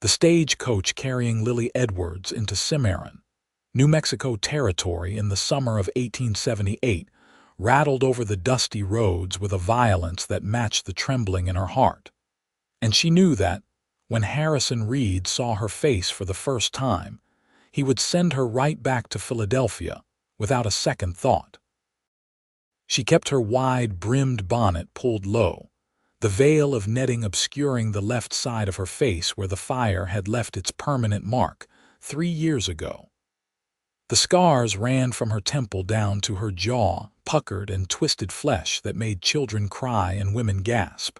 The stagecoach carrying Lily Edwards into Cimarron, New Mexico territory in the summer of 1878, rattled over the dusty roads with a violence that matched the trembling in her heart. And she knew that, when Harrison Reed saw her face for the first time, he would send her right back to Philadelphia without a second thought. She kept her wide-brimmed bonnet pulled low, the veil of netting obscuring the left side of her face where the fire had left its permanent mark 3 years ago. The scars ran from her temple down to her jaw, puckered and twisted flesh that made children cry and women gasp.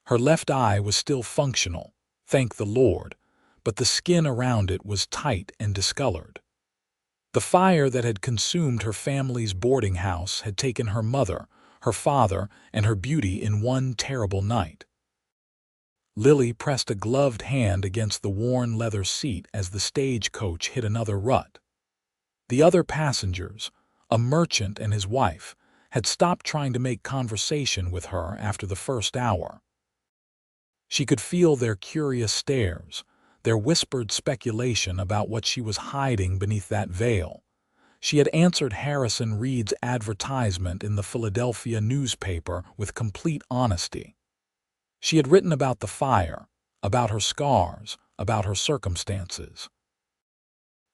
Her left eye was still functional, thank the Lord, but the skin around it was tight and discolored. The fire that had consumed her family's boarding house had taken her mother, her father, and her beauty in one terrible night. Lily pressed a gloved hand against the worn leather seat as the stagecoach hit another rut. The other passengers, a merchant and his wife, had stopped trying to make conversation with her after the first hour. She could feel their curious stares, their whispered speculation about what she was hiding beneath that veil. She had answered Harrison Reed's advertisement in the Philadelphia newspaper with complete honesty. She had written about the fire, about her scars, about her circumstances.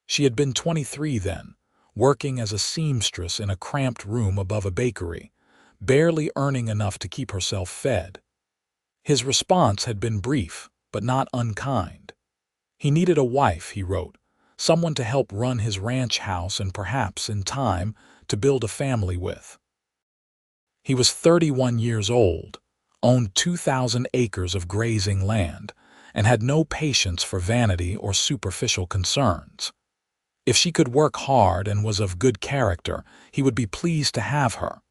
She had been 23 then, working as a seamstress in a cramped room above a bakery, barely earning enough to keep herself fed. His response had been brief, but not unkind. He needed a wife, he wrote, someone to help run his ranch house and perhaps, in time, to build a family with. He was 31 years old, owned 2,000 acres of grazing land, and had no patience for vanity or superficial concerns. If she could work hard and was of good character, he would be pleased to have her.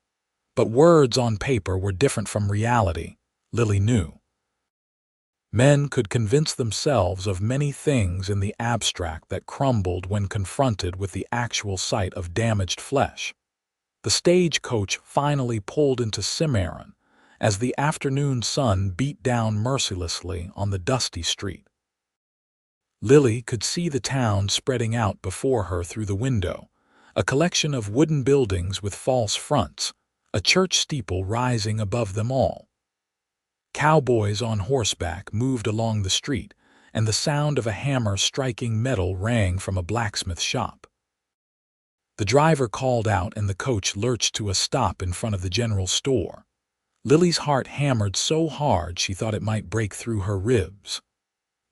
But words on paper were different from reality, Lily knew. Men could convince themselves of many things in the abstract that crumbled when confronted with the actual sight of damaged flesh. The stagecoach finally pulled into Cimarron as the afternoon sun beat down mercilessly on the dusty street. Lily could see the town spreading out before her through the window, a collection of wooden buildings with false fronts, a church steeple rising above them all. Cowboys on horseback moved along the street, and the sound of a hammer striking metal rang from a blacksmith shop. The driver called out and the coach lurched to a stop in front of the general store. Lily's heart hammered so hard she thought it might break through her ribs.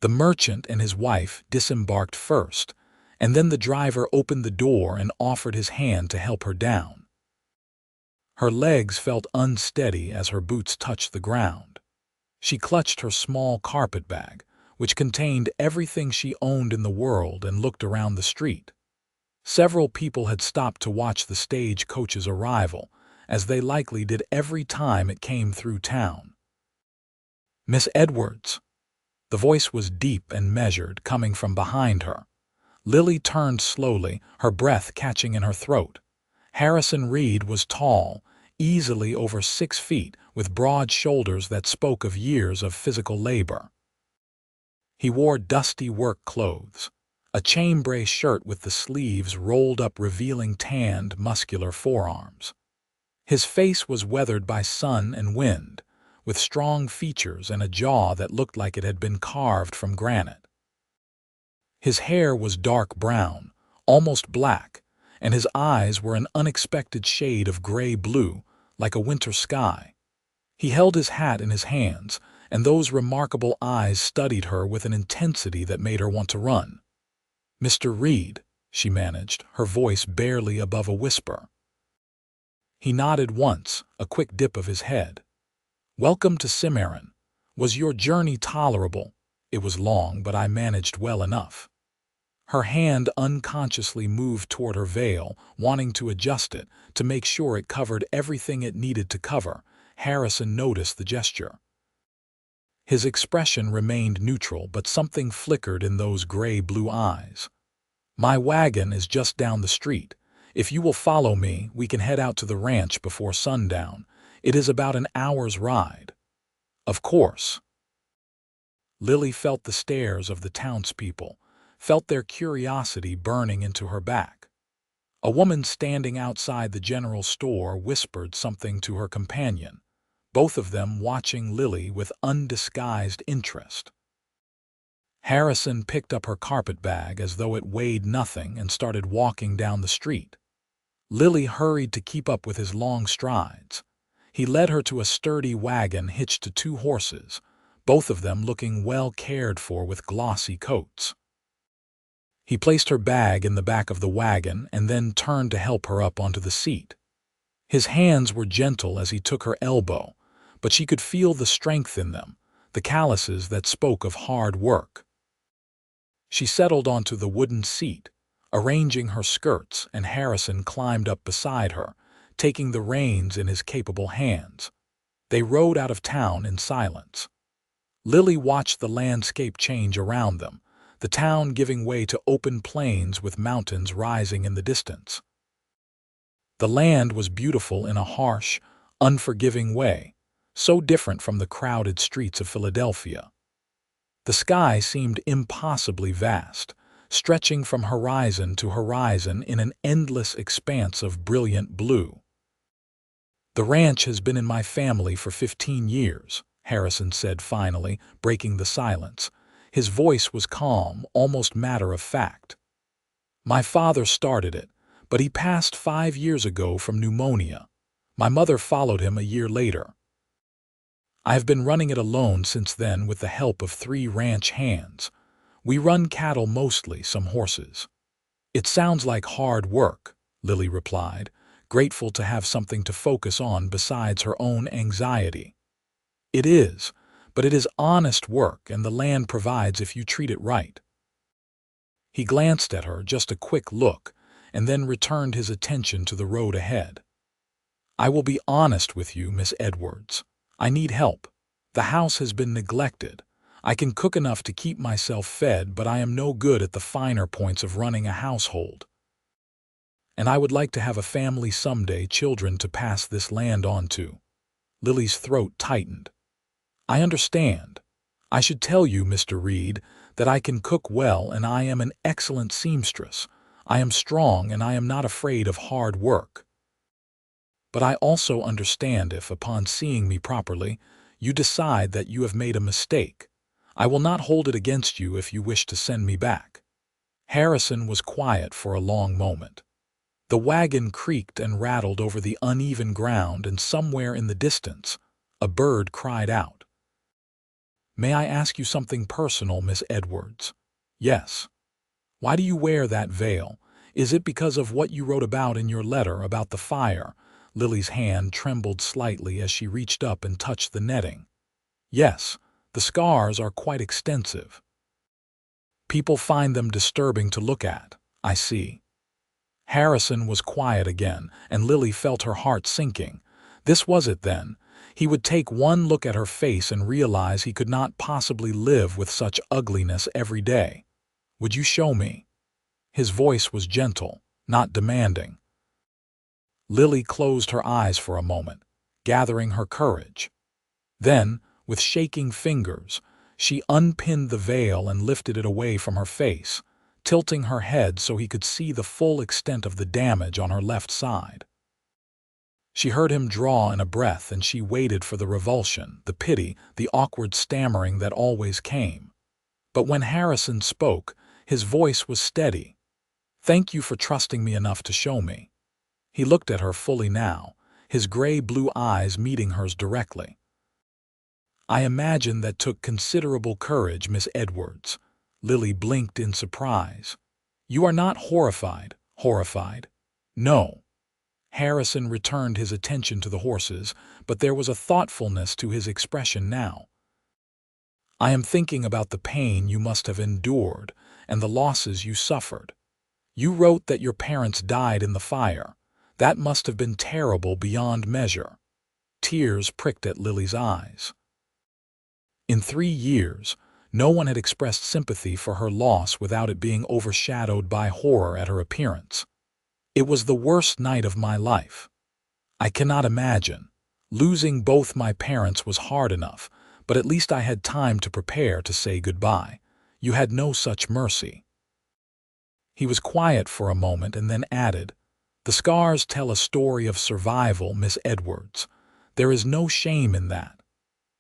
The merchant and his wife disembarked first, and then the driver opened the door and offered his hand to help her down. Her legs felt unsteady as her boots touched the ground. She clutched her small carpet bag, which contained everything she owned in the world, and looked around the street. Several people had stopped to watch the stagecoach's arrival, as they likely did every time it came through town. "Miss Edwards." The voice was deep and measured, coming from behind her. Lily turned slowly, her breath catching in her throat. Harrison Reed was tall, easily over 6 feet, with broad shoulders that spoke of years of physical labor. He wore dusty work clothes, a chambray shirt with the sleeves rolled up revealing tanned, muscular forearms. His face was weathered by sun and wind, with strong features and a jaw that looked like it had been carved from granite. His hair was dark brown, almost black, and his eyes were an unexpected shade of gray-blue, like a winter sky. He held his hat in his hands, and those remarkable eyes studied her with an intensity that made her want to run. "Mr. Reed," she managed, her voice barely above a whisper. He nodded once, a quick dip of his head. "Welcome to Cimarron. Was your journey tolerable?" "It was long, but I managed well enough." Her hand unconsciously moved toward her veil, wanting to adjust it, to make sure it covered everything it needed to cover. Harrison noticed the gesture. His expression remained neutral, but something flickered in those gray-blue eyes. "My wagon is just down the street. If you will follow me, we can head out to the ranch before sundown. It is about an hour's ride." "Of course." Lily felt the stares of the townspeople, felt their curiosity burning into her back. A woman standing outside the general store whispered something to her companion, both of them watching Lily with undisguised interest. Harrison picked up her carpetbag as though it weighed nothing and started walking down the street. Lily hurried to keep up with his long strides. He led her to a sturdy wagon hitched to 2 horses, both of them looking well cared for with glossy coats. He placed her bag in the back of the wagon and then turned to help her up onto the seat. His hands were gentle as he took her elbow, but she could feel the strength in them, the calluses that spoke of hard work. She settled onto the wooden seat, arranging her skirts, and Harrison climbed up beside her, taking the reins in his capable hands. They rode out of town in silence. Lily watched the landscape change around them, the town giving way to open plains with mountains rising in the distance. The land was beautiful in a harsh, unforgiving way, so different from the crowded streets of Philadelphia. The sky seemed impossibly vast, stretching from horizon to horizon in an endless expanse of brilliant blue. "The ranch has been in my family for 15 years, Harrison said finally, breaking the silence. His voice was calm, almost matter-of-fact. "My father started it, but he passed 5 years ago from pneumonia. My mother followed him a year later. I have been running it alone since then with the help of 3 ranch hands. We run cattle mostly, some horses." "It sounds like hard work," Lily replied, grateful to have something to focus on besides her own anxiety. "It is, but it is honest work and the land provides if you treat it right." He glanced at her, just a quick look, and then returned his attention to the road ahead. "I will be honest with you, Miss Edwards. I need help. The house has been neglected. I can cook enough to keep myself fed, but I am no good at the finer points of running a household. And I would like to have a family someday, children to pass this land on to." Lily's throat tightened. "I understand. I should tell you, Mr. Reed, that I can cook well and I am an excellent seamstress. I am strong and I am not afraid of hard work. But I also understand if, upon seeing me properly, you decide that you have made a mistake. I will not hold it against you if you wish to send me back." Harrison was quiet for a long moment. The wagon creaked and rattled over the uneven ground, and somewhere in the distance, a bird cried out. "May I ask you something personal, Miss Edwards?" "Yes." "Why do you wear that veil? Is it because of what you wrote about in your letter about the fire?" Lily's hand trembled slightly as she reached up and touched the netting. "Yes, the scars are quite extensive. People find them disturbing to look at, I see." Harrison was quiet again, and Lily felt her heart sinking. This was it then. He would take one look at her face and realize he could not possibly live with such ugliness every day. "Would you show me?" His voice was gentle, not demanding. Lily closed her eyes for a moment, gathering her courage. Then, with shaking fingers, she unpinned the veil and lifted it away from her face, tilting her head so he could see the full extent of the damage on her left side. She heard him draw in a breath, and she waited for the revulsion, the pity, the awkward stammering that always came. But when Harrison spoke, his voice was steady. "Thank you for trusting me enough to show me." He looked at her fully now, his gray-blue eyes meeting hers directly. "I imagine that took considerable courage, Miss Edwards." Lily blinked in surprise. "You are not horrified?" "Horrified? No." Harrison returned his attention to the horses, but there was a thoughtfulness to his expression now. "I am thinking about the pain you must have endured and the losses you suffered. You wrote that your parents died in the fire. That must have been terrible beyond measure." Tears pricked at Lily's eyes. In 3 years, no one had expressed sympathy for her loss without it being overshadowed by horror at her appearance. "It was the worst night of my life. I cannot imagine. Losing both my parents was hard enough, but at least I had time to prepare to say goodbye. You had no such mercy." He was quiet for a moment and then added, "The scars tell a story of survival, Miss Edwards. There is no shame in that."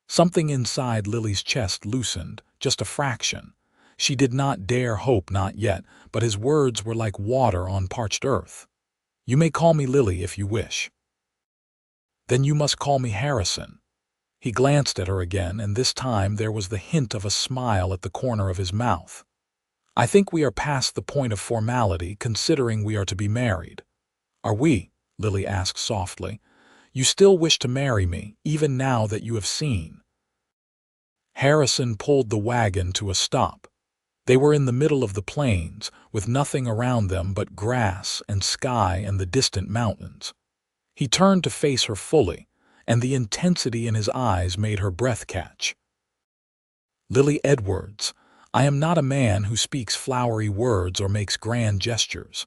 Something inside Lily's chest loosened, just a fraction. She did not dare hope not yet, but his words were like water on parched earth. "You may call me Lily if you wish." "Then you must call me Harrison." He glanced at her again, and this time there was the hint of a smile at the corner of his mouth. "I think we are past the point of formality, considering we are to be married." "Are we?" Lily asked softly. "You still wish to marry me, even now that you have seen?" Harrison pulled the wagon to a stop. They were in the middle of the plains, with nothing around them but grass and sky and the distant mountains. He turned to face her fully, and the intensity in his eyes made her breath catch. "Lily Edwards, I am not a man who speaks flowery words or makes grand gestures,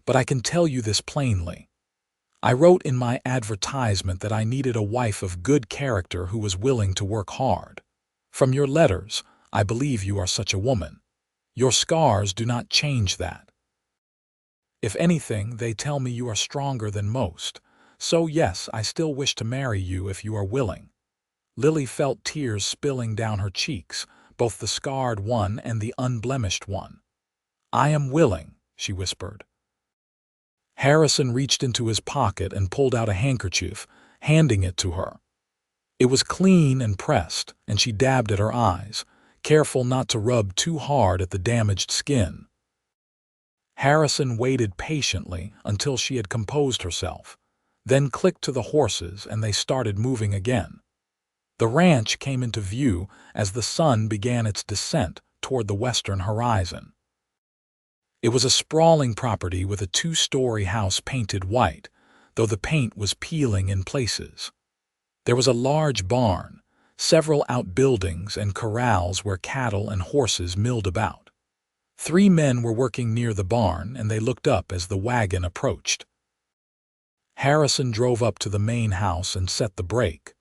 but I can tell you this plainly. I wrote in my advertisement that I needed a wife of good character who was willing to work hard. From your letters, I believe you are such a woman. Your scars do not change that. If anything, they tell me you are stronger than most. So yes, I still wish to marry you if you are willing." Lily felt tears spilling down her cheeks, both the scarred one and the unblemished one. "I am willing," she whispered. Harrison reached into his pocket and pulled out a handkerchief, handing it to her. It was clean and pressed, and she dabbed at her eyes, careful not to rub too hard at the damaged skin. Harrison waited patiently until she had composed herself, then clicked to the horses and they started moving again. The ranch came into view as the sun began its descent toward the western horizon. It was a sprawling property with a 2-story house painted white, though the paint was peeling in places. There was a large barn, several outbuildings and corrals where cattle and horses milled about. 3 men were working near the barn, and they looked up as the wagon approached. Harrison drove up to the main house and set the brake.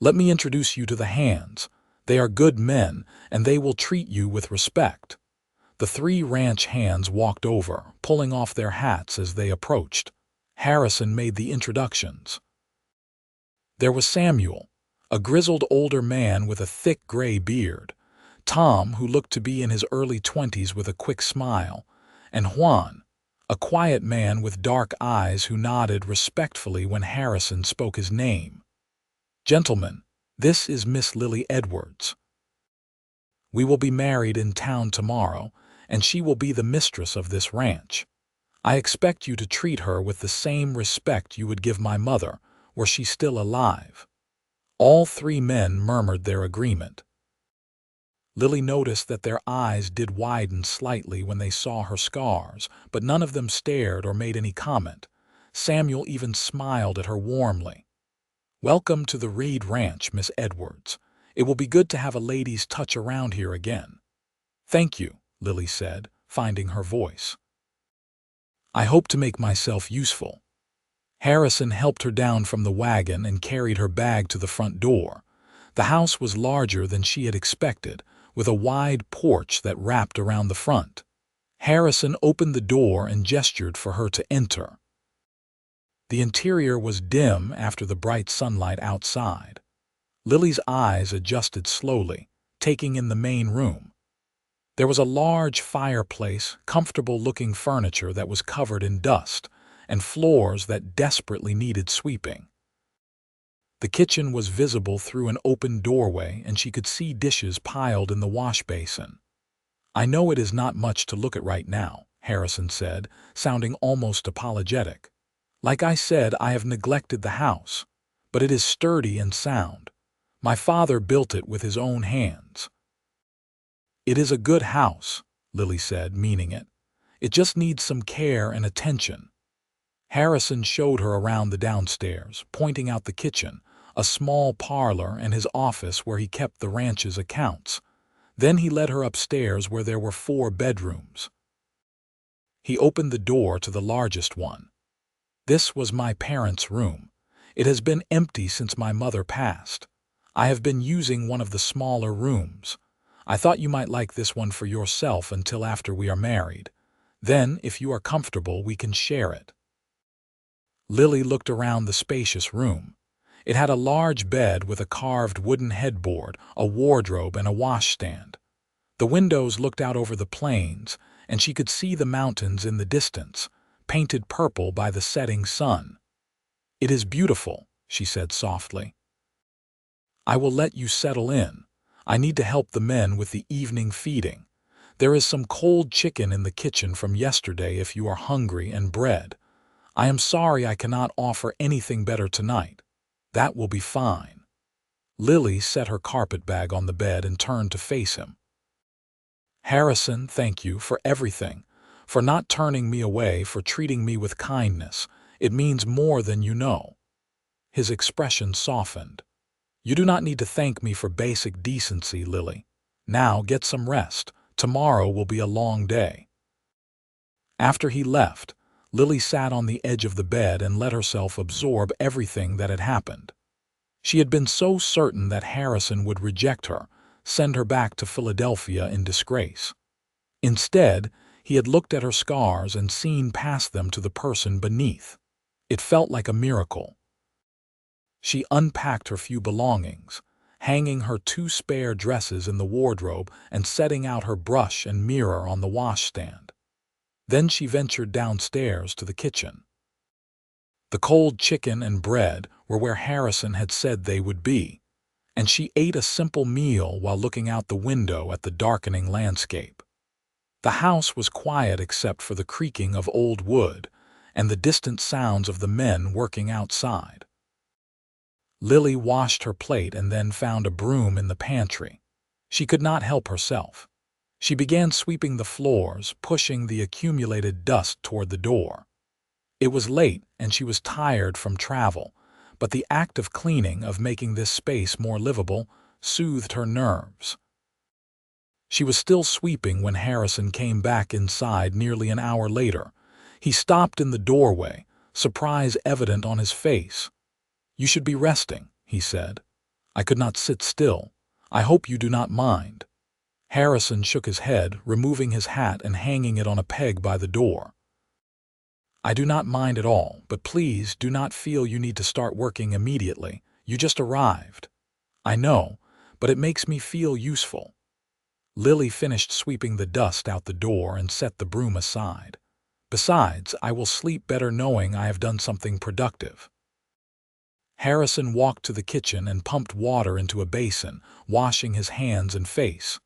"Let me introduce you to the hands. They are good men, and they will treat you with respect." The 3 ranch hands walked over, pulling off their hats as they approached. Harrison made the introductions. There was Samuel, a grizzled older man with a thick gray beard, Tom, who looked to be in his early 20s with a quick smile, and Juan, a quiet man with dark eyes who nodded respectfully when Harrison spoke his name. "Gentlemen, this is Miss Lily Edwards. We will be married in town tomorrow, and she will be the mistress of this ranch. I expect you to treat her with the same respect you would give my mother, were she still alive." All 3 men murmured their agreement. Lily noticed that their eyes did widen slightly when they saw her scars, but none of them stared or made any comment. Samuel even smiled at her warmly. "Welcome to the Reed Ranch, Miss Edwards. It will be good to have a lady's touch around here again." "Thank you," Lily said, finding her voice. "I hope to make myself useful." Harrison helped her down from the wagon and carried her bag to the front door. The house was larger than she had expected, with a wide porch that wrapped around the front. Harrison opened the door and gestured for her to enter. The interior was dim after the bright sunlight outside. Lily's eyes adjusted slowly, taking in the main room. There was a large fireplace, comfortable-looking furniture that was covered in dust, and floors that desperately needed sweeping. The kitchen was visible through an open doorway, and she could see dishes piled in the wash basin. "I know it is not much to look at right now," Harrison said, sounding almost apologetic. "Like I said, I have neglected the house, but it is sturdy and sound. My father built it with his own hands." "It is a good house," Lily said, meaning it. "It just needs some care and attention." Harrison showed her around the downstairs, pointing out the kitchen, a small parlor, and his office where he kept the ranch's accounts. Then he led her upstairs where there were 4 bedrooms. He opened the door to the largest one. "This was my parents' room. It has been empty since my mother passed. I have been using one of the smaller rooms. I thought you might like this one for yourself until after we are married. Then, if you are comfortable, we can share it." Lily looked around the spacious room. It had a large bed with a carved wooden headboard, a wardrobe, and a washstand. The windows looked out over the plains, and she could see the mountains in the distance, painted purple by the setting sun. "It is beautiful," she said softly. "I will let you settle in. I need to help the men with the evening feeding. There is some cold chicken in the kitchen from yesterday if you are hungry, and bread. I am sorry I cannot offer anything better tonight. That will be fine." Lily set her carpetbag on the bed and turned to face him. "Harrison, thank you for everything, for not turning me away, for treating me with kindness. It means more than you know." His expression softened. "You do not need to thank me for basic decency, Lily. Now get some rest. Tomorrow will be a long day." After he left, Lily sat on the edge of the bed and let herself absorb everything that had happened. She had been so certain that Harrison would reject her, send her back to Philadelphia in disgrace. Instead, he had looked at her scars and seen past them to the person beneath. It felt like a miracle. She unpacked her few belongings, hanging her 2 spare dresses in the wardrobe and setting out her brush and mirror on the washstand. Then she ventured downstairs to the kitchen. The cold chicken and bread were where Harrison had said they would be, and she ate a simple meal while looking out the window at the darkening landscape. The house was quiet except for the creaking of old wood and the distant sounds of the men working outside. Lily washed her plate and then found a broom in the pantry. She could not help herself. She began sweeping the floors, pushing the accumulated dust toward the door. It was late and she was tired from travel, but the act of cleaning, of making this space more livable, soothed her nerves. She was still sweeping when Harrison came back inside nearly an hour later. He stopped in the doorway, surprise evident on his face. "You should be resting," he said. "I could not sit still. I hope you do not mind." Harrison shook his head, removing his hat and hanging it on a peg by the door. "I do not mind at all, but please do not feel you need to start working immediately. You just arrived." "I know, but it makes me feel useful." Lily finished sweeping the dust out the door and set the broom aside. "Besides, I will sleep better knowing I have done something productive." Harrison walked to the kitchen and pumped water into a basin, washing his hands and face.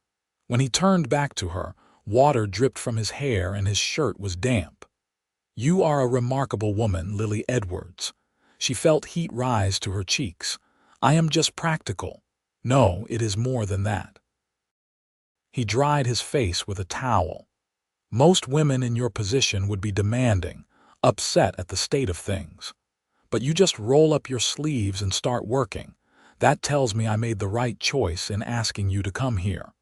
When he turned back to her, water dripped from his hair and his shirt was damp. "You are a remarkable woman, Lily Edwards." She felt heat rise to her cheeks. "I am just practical. No, it is more than that." He dried his face with a towel. "Most women in your position would be demanding, upset at the state of things. But you just roll up your sleeves and start working. That tells me I made the right choice in asking you to come here."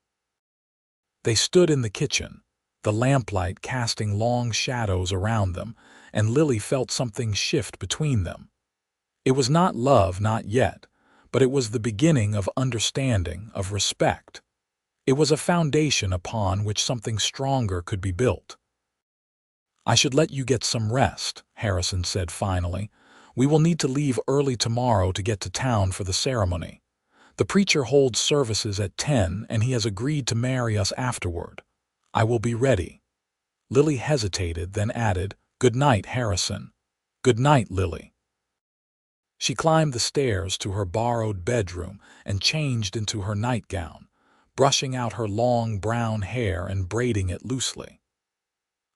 They stood in the kitchen, the lamplight casting long shadows around them, and Lily felt something shift between them. It was not love, not yet, but it was the beginning of understanding, of respect. It was a foundation upon which something stronger could be built. "I should let you get some rest," Harrison said finally. "We will need to leave early tomorrow to get to town for the ceremony. The preacher holds services at 10 and he has agreed to marry us afterward. I will be ready." Lily hesitated, then added, "Good night, Harrison." "Good night, Lily." She climbed the stairs to her borrowed bedroom and changed into her nightgown, brushing out her long brown hair and braiding it loosely.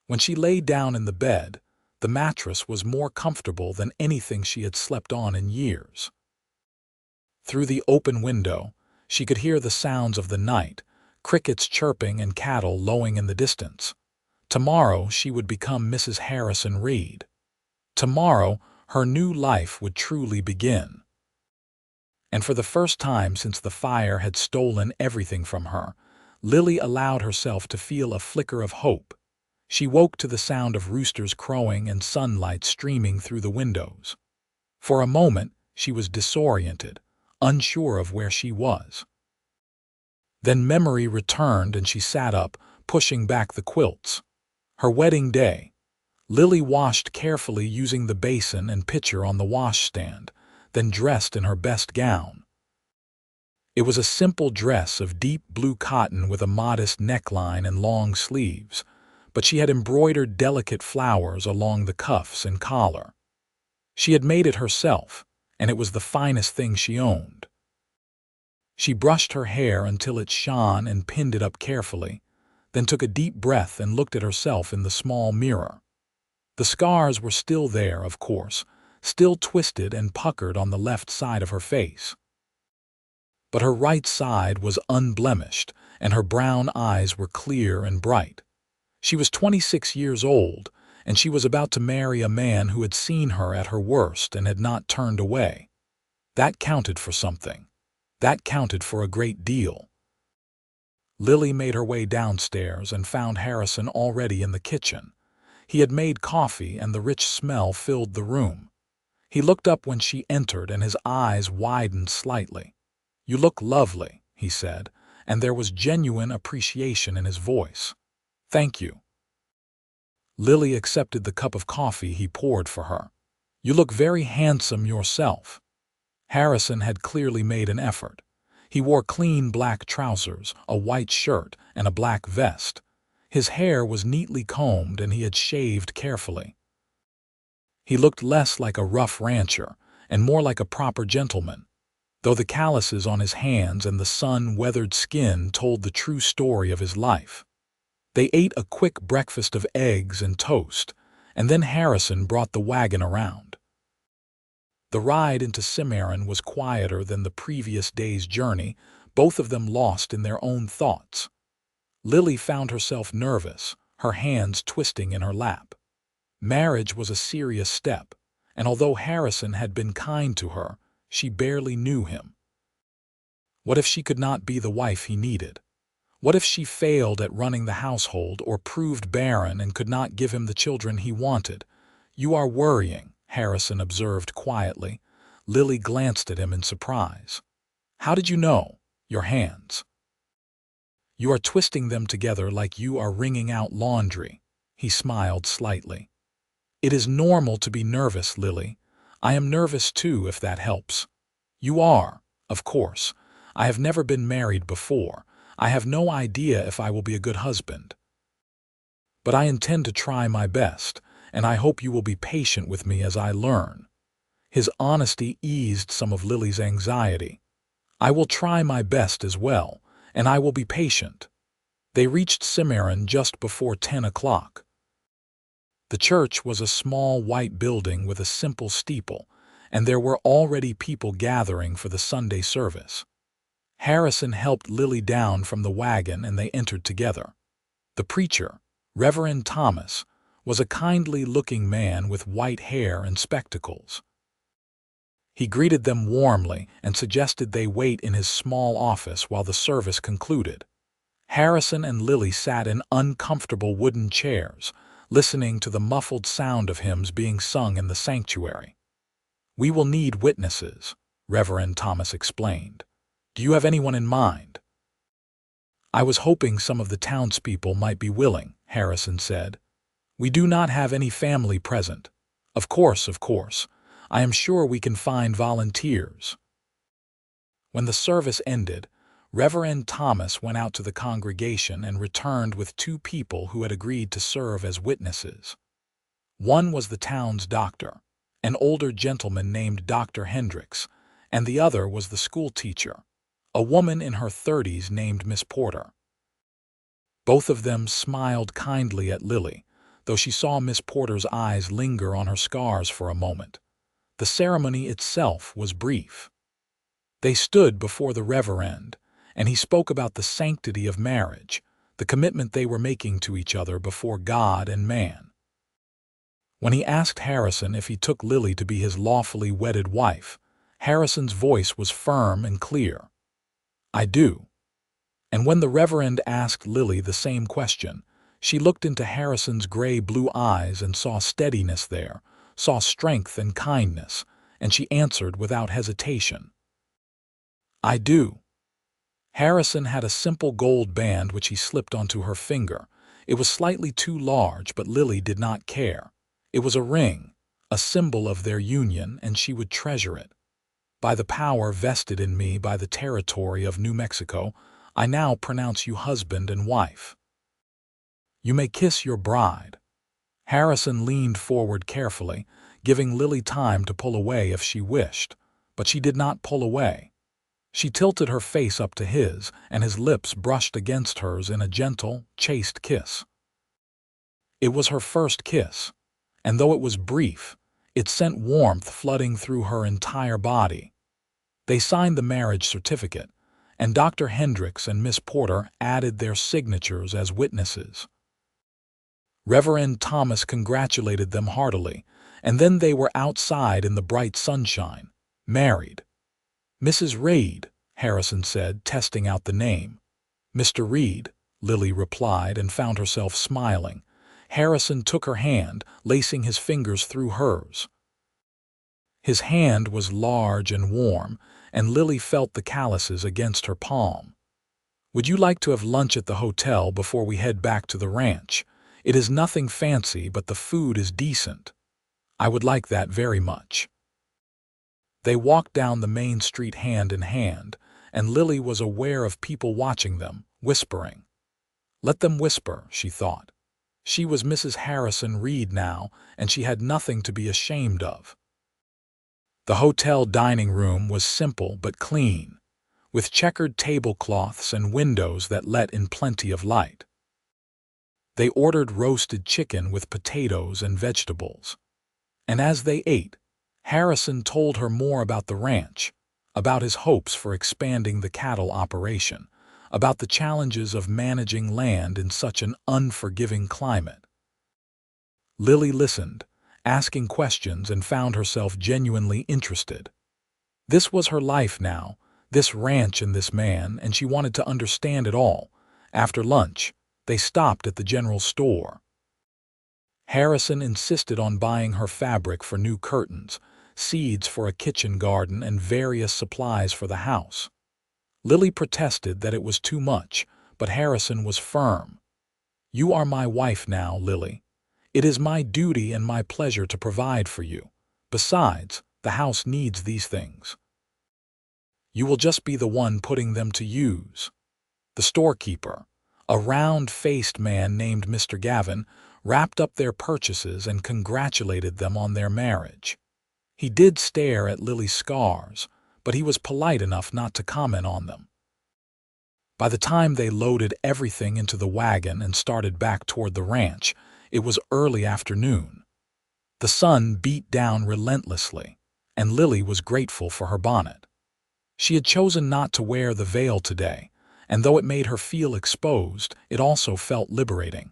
When she lay down in the bed, the mattress was more comfortable than anything she had slept on in years. Through the open window, she could hear the sounds of the night, crickets chirping and cattle lowing in the distance. Tomorrow she would become Mrs. Harrison Reed. Tomorrow her new life would truly begin. And for the first time since the fire had stolen everything from her, Lily allowed herself to feel a flicker of hope. She woke to the sound of roosters crowing and sunlight streaming through the windows. For a moment she was disoriented, unsure of where she was. Then memory returned and she sat up, pushing back the quilts. Her wedding day. Lily washed carefully using the basin and pitcher on the washstand, then dressed in her best gown. It was a simple dress of deep blue cotton with a modest neckline and long sleeves, but she had embroidered delicate flowers along the cuffs and collar. She had made it herself, and it was the finest thing she owned. She brushed her hair until it shone and pinned it up carefully, then took a deep breath and looked at herself in the small mirror. The scars were still there, of course, still twisted and puckered on the left side of her face. But her right side was unblemished, and her brown eyes were clear and bright. She was 26 years old, and she was about to marry a man who had seen her at her worst and had not turned away. That counted for something. That counted for a great deal. Lily made her way downstairs and found Harrison already in the kitchen. He had made coffee, and the rich smell filled the room. He looked up when she entered, and his eyes widened slightly. "You look lovely," he said, and there was genuine appreciation in his voice. "Thank you." Lily accepted the cup of coffee he poured for her. "You look very handsome yourself." Harrison had clearly made an effort. He wore clean black trousers, a white shirt, and a black vest. His hair was neatly combed and he had shaved carefully. He looked less like a rough rancher and more like a proper gentleman, though the calluses on his hands and the sun-weathered skin told the true story of his life. They ate a quick breakfast of eggs and toast, and then Harrison brought the wagon around. The ride into Cimarron was quieter than the previous day's journey, both of them lost in their own thoughts. Lily found herself nervous, her hands twisting in her lap. Marriage was a serious step, and although Harrison had been kind to her, she barely knew him. What if she could not be the wife he needed? What if she failed at running the household or proved barren and could not give him the children he wanted? "You are worrying," Harrison observed quietly. Lily glanced at him in surprise. "How did you know? Your hands. You are twisting them together like you are wringing out laundry." He smiled slightly. "It is normal to be nervous, Lily. I am nervous too, if that helps." "You are, of course. I have never been married before. I have no idea if I will be a good husband. But I intend to try my best, and I hope you will be patient with me as I learn." His honesty eased some of Lily's anxiety. "I will try my best as well, and I will be patient." They reached Cimarron just before 10 o'clock. The church was a small white building with a simple steeple, and there were already people gathering for the Sunday service. Harrison helped Lily down from the wagon and they entered together. The preacher, Reverend Thomas, was a kindly-looking man with white hair and spectacles. He greeted them warmly and suggested they wait in his small office while the service concluded. Harrison and Lily sat in uncomfortable wooden chairs, listening to the muffled sound of hymns being sung in the sanctuary. "We will need witnesses," Reverend Thomas explained. "Do you have anyone in mind?" "I was hoping some of the townspeople might be willing," Harrison said. "We do not have any family present." Of course. I am sure we can find volunteers." When the service ended, Reverend Thomas went out to the congregation and returned with 2 people who had agreed to serve as witnesses. One was the town's doctor, an older gentleman named Dr. Hendricks, and the other was the school teacher, a woman in her 30s named Miss Porter. Both of them smiled kindly at Lily, though she saw Miss Porter's eyes linger on her scars for a moment. The ceremony itself was brief. They stood before the Reverend, and he spoke about the sanctity of marriage, the commitment they were making to each other before God and man. When he asked Harrison if he took Lily to be his lawfully wedded wife, Harrison's voice was firm and clear. "I do." And when the Reverend asked Lily the same question, she looked into Harrison's gray-blue eyes and saw steadiness there, saw strength and kindness, and she answered without hesitation. "I do." Harrison had a simple gold band which he slipped onto her finger. It was slightly too large, but Lily did not care. It was a ring, a symbol of their union, and she would treasure it. "By the power vested in me by the territory of New Mexico, I now pronounce you husband and wife. You may kiss your bride." Harrison leaned forward carefully, giving Lily time to pull away if she wished, but she did not pull away. She tilted her face up to his, and his lips brushed against hers in a gentle, chaste kiss. It was her first kiss, and though it was brief, it sent warmth flooding through her entire body. They signed the marriage certificate, and Dr. Hendricks and Miss Porter added their signatures as witnesses. Reverend Thomas congratulated them heartily, and then they were outside in the bright sunshine, married. "Mrs. Reed," Harrison said, testing out the name. "Mr. Reed," Lily replied, and found herself smiling. Harrison took her hand, lacing his fingers through hers. His hand was large and warm, and Lily felt the calluses against her palm. "Would you like to have lunch at the hotel before we head back to the ranch? It is nothing fancy, but the food is decent." "I would like that very much." They walked down the main street hand in hand, and Lily was aware of people watching them, whispering. Let them whisper, she thought. She was Mrs. Harrison Reed now, and she had nothing to be ashamed of. The hotel dining room was simple but clean, with checkered tablecloths and windows that let in plenty of light. They ordered roasted chicken with potatoes and vegetables. And as they ate, Harrison told her more about the ranch, about his hopes for expanding the cattle operation, about the challenges of managing land in such an unforgiving climate. Lily listened, asking questions, and found herself genuinely interested. This was her life now, this ranch and this man, and she wanted to understand it all. After lunch, they stopped at the general store. Harrison insisted on buying her fabric for new curtains, seeds for a kitchen garden, and various supplies for the house. Lily protested that it was too much, but Harrison was firm. "You are my wife now, Lily. It is my duty and my pleasure to provide for you. Besides, the house needs these things. You will just be the one putting them to use." The storekeeper, a round-faced man named Mr. Gavin, wrapped up their purchases and congratulated them on their marriage. He did stare at Lily's scars, but he was polite enough not to comment on them. By the time they loaded everything into the wagon and started back toward the ranch, it was early afternoon. The sun beat down relentlessly, and Lily was grateful for her bonnet. She had chosen not to wear the veil today, and though it made her feel exposed, it also felt liberating.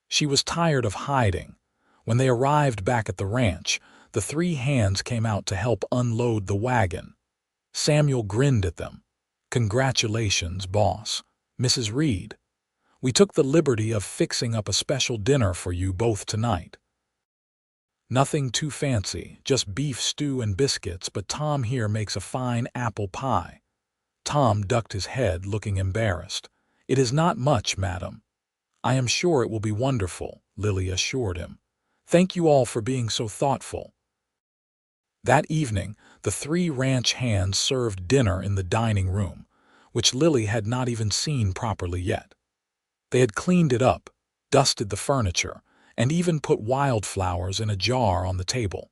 She was tired of hiding. When they arrived back at the ranch, the three hands came out to help unload the wagon. Samuel grinned at them. "Congratulations, boss. Mrs. Reed. We took the liberty of fixing up a special dinner for you both tonight. Nothing too fancy, just beef stew and biscuits, but Tom here makes a fine apple pie." Tom ducked his head, looking embarrassed. "It is not much, madam." "I am sure it will be wonderful," Lily assured him. "Thank you all for being so thoughtful." That evening, the three ranch hands served dinner in the dining room, which Lily had not even seen properly yet. They had cleaned it up, dusted the furniture, and even put wildflowers in a jar on the table.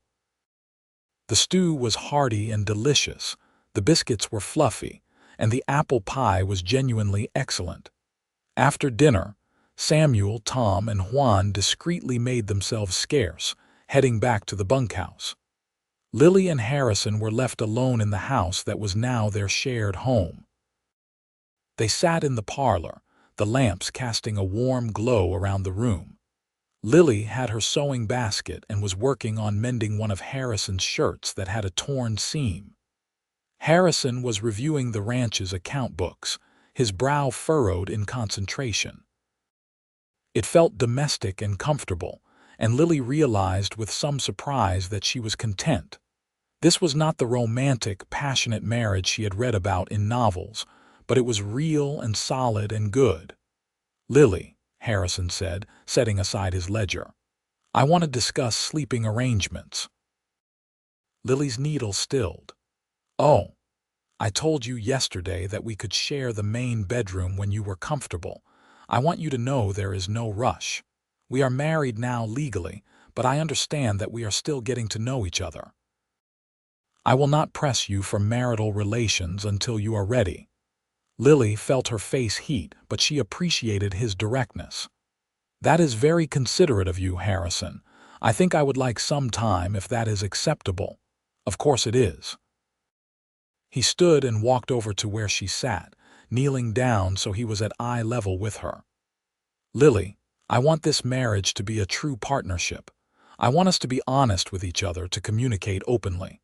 The stew was hearty and delicious, the biscuits were fluffy, and the apple pie was genuinely excellent. After dinner, Samuel, Tom, and Juan discreetly made themselves scarce, heading back to the bunkhouse. Lily and Harrison were left alone in the house that was now their shared home. They sat in the parlor, the lamps casting a warm glow around the room. Lily had her sewing basket and was working on mending one of Harrison's shirts that had a torn seam. Harrison was reviewing the ranch's account books, his brow furrowed in concentration. It felt domestic and comfortable, and Lily realized with some surprise that she was content. This was not the romantic, passionate marriage she had read about in novels, but it was real and solid and good. "Lily," Harrison said, setting aside his ledger, "I want to discuss sleeping arrangements." Lily's needle stilled. "Oh, I told you yesterday that we could share the main bedroom when you were comfortable. I want you to know there is no rush. We are married now legally, but I understand that we are still getting to know each other. I will not press you for marital relations until you are ready." Lily felt her face heat, but she appreciated his directness. "That is very considerate of you, Harrison. I think I would like some time if that is acceptable." "Of course it is." He stood and walked over to where she sat, kneeling down so he was at eye level with her. "Lily, I want this marriage to be a true partnership. I want us to be honest with each other, to communicate openly.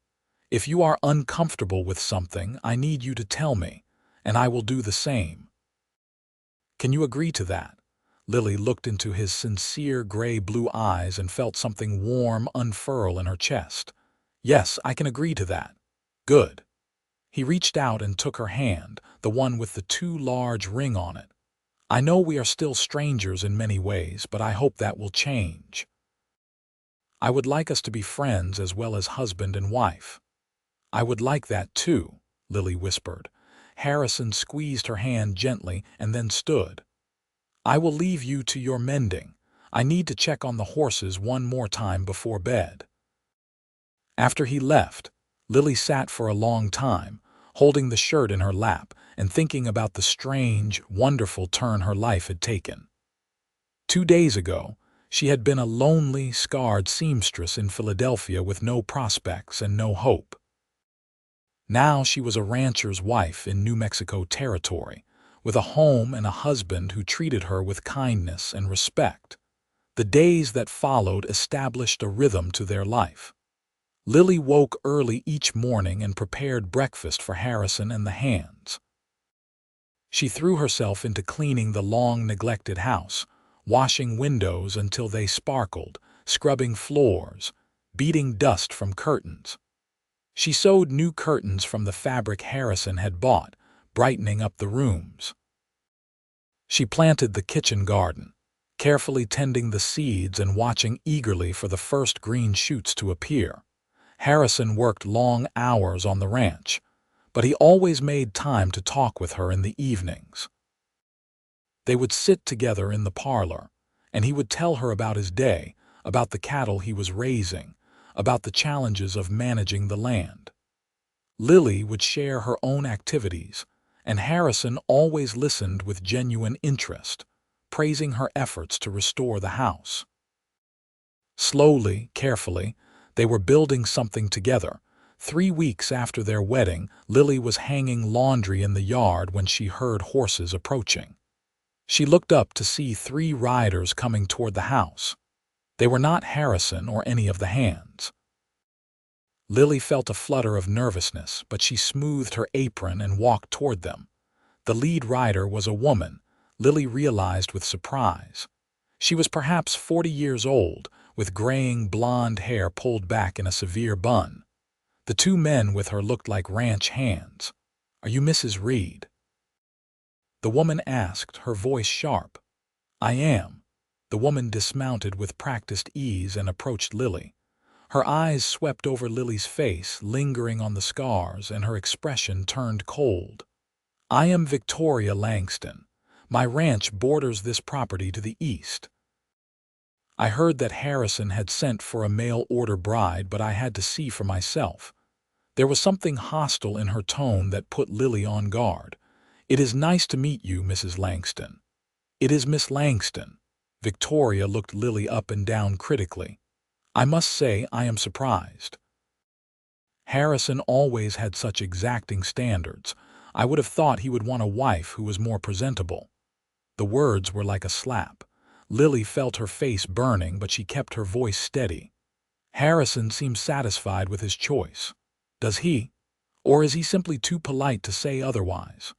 If you are uncomfortable with something, I need you to tell me, and I will do the same. Can you agree to that?" Lily looked into his sincere gray-blue eyes and felt something warm unfurl in her chest. "Yes, I can agree to that." "Good." He reached out and took her hand, the one with the too large ring on it. "I know we are still strangers in many ways, but I hope that will change. I would like us to be friends as well as husband and wife." "I would like that too," Lily whispered. Harrison squeezed her hand gently and then stood. "I will leave you to your mending. I need to check on the horses one more time before bed." After he left, Lily sat for a long time, holding the shirt in her lap and thinking about the strange, wonderful turn her life had taken. 2 days ago, she had been a lonely, scarred seamstress in Philadelphia with no prospects and no hope. Now she was a rancher's wife in New Mexico territory, with a home and a husband who treated her with kindness and respect. The days that followed established a rhythm to their life. Lily woke early each morning and prepared breakfast for Harrison and the hands. She threw herself into cleaning the long-neglected house, washing windows until they sparkled, scrubbing floors, beating dust from curtains. She sewed new curtains from the fabric Harrison had bought, brightening up the rooms. She planted the kitchen garden, carefully tending the seeds and watching eagerly for the first green shoots to appear. Harrison worked long hours on the ranch, but he always made time to talk with her in the evenings. They would sit together in the parlor, and he would tell her about his day, about the cattle he was raising, about the challenges of managing the land. Lily would share her own activities, and Harrison always listened with genuine interest, praising her efforts to restore the house. Slowly, carefully, they were building something together. 3 weeks after their wedding, Lily was hanging laundry in the yard when she heard horses approaching. She looked up to see 3 riders coming toward the house. They were not Harrison or any of the hands. Lily felt a flutter of nervousness, but she smoothed her apron and walked toward them. The lead rider was a woman, Lily realized with surprise. She was perhaps 40 years old, with graying blonde hair pulled back in a severe bun. The 2 men with her looked like ranch hands. "Are you Mrs. Reed?" the woman asked, her voice sharp. "I am." The woman dismounted with practiced ease and approached Lily. Her eyes swept over Lily's face, lingering on the scars, and her expression turned cold. "I am Victoria Langston. My ranch borders this property to the east. I heard that Harrison had sent for a mail-order bride, but I had to see for myself." There was something hostile in her tone that put Lily on guard. "It is nice to meet you, Mrs. Langston." "It is Miss Langston." Victoria looked Lily up and down critically. "I must say I am surprised. Harrison always had such exacting standards. I would have thought he would want a wife who was more presentable." The words were like a slap. Lily felt her face burning, but she kept her voice steady. "Harrison seems satisfied with his choice. Does he? Or is he simply too polite to say otherwise?"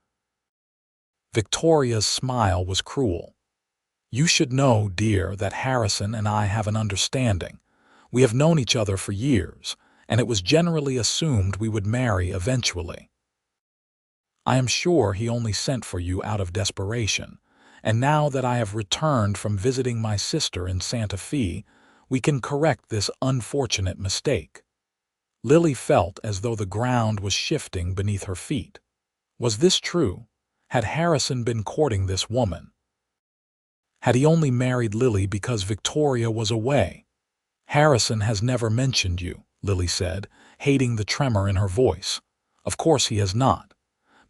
Victoria's smile was cruel. "You should know, dear, that Harrison and I have an understanding. We have known each other for years, and it was generally assumed we would marry eventually. I am sure he only sent for you out of desperation, and now that I have returned from visiting my sister in Santa Fe, we can correct this unfortunate mistake." Lily felt as though the ground was shifting beneath her feet. Was this true? Had Harrison been courting this woman? Had he only married Lily because Victoria was away? "Harrison has never mentioned you," Lily said, hating the tremor in her voice. "Of course he has not.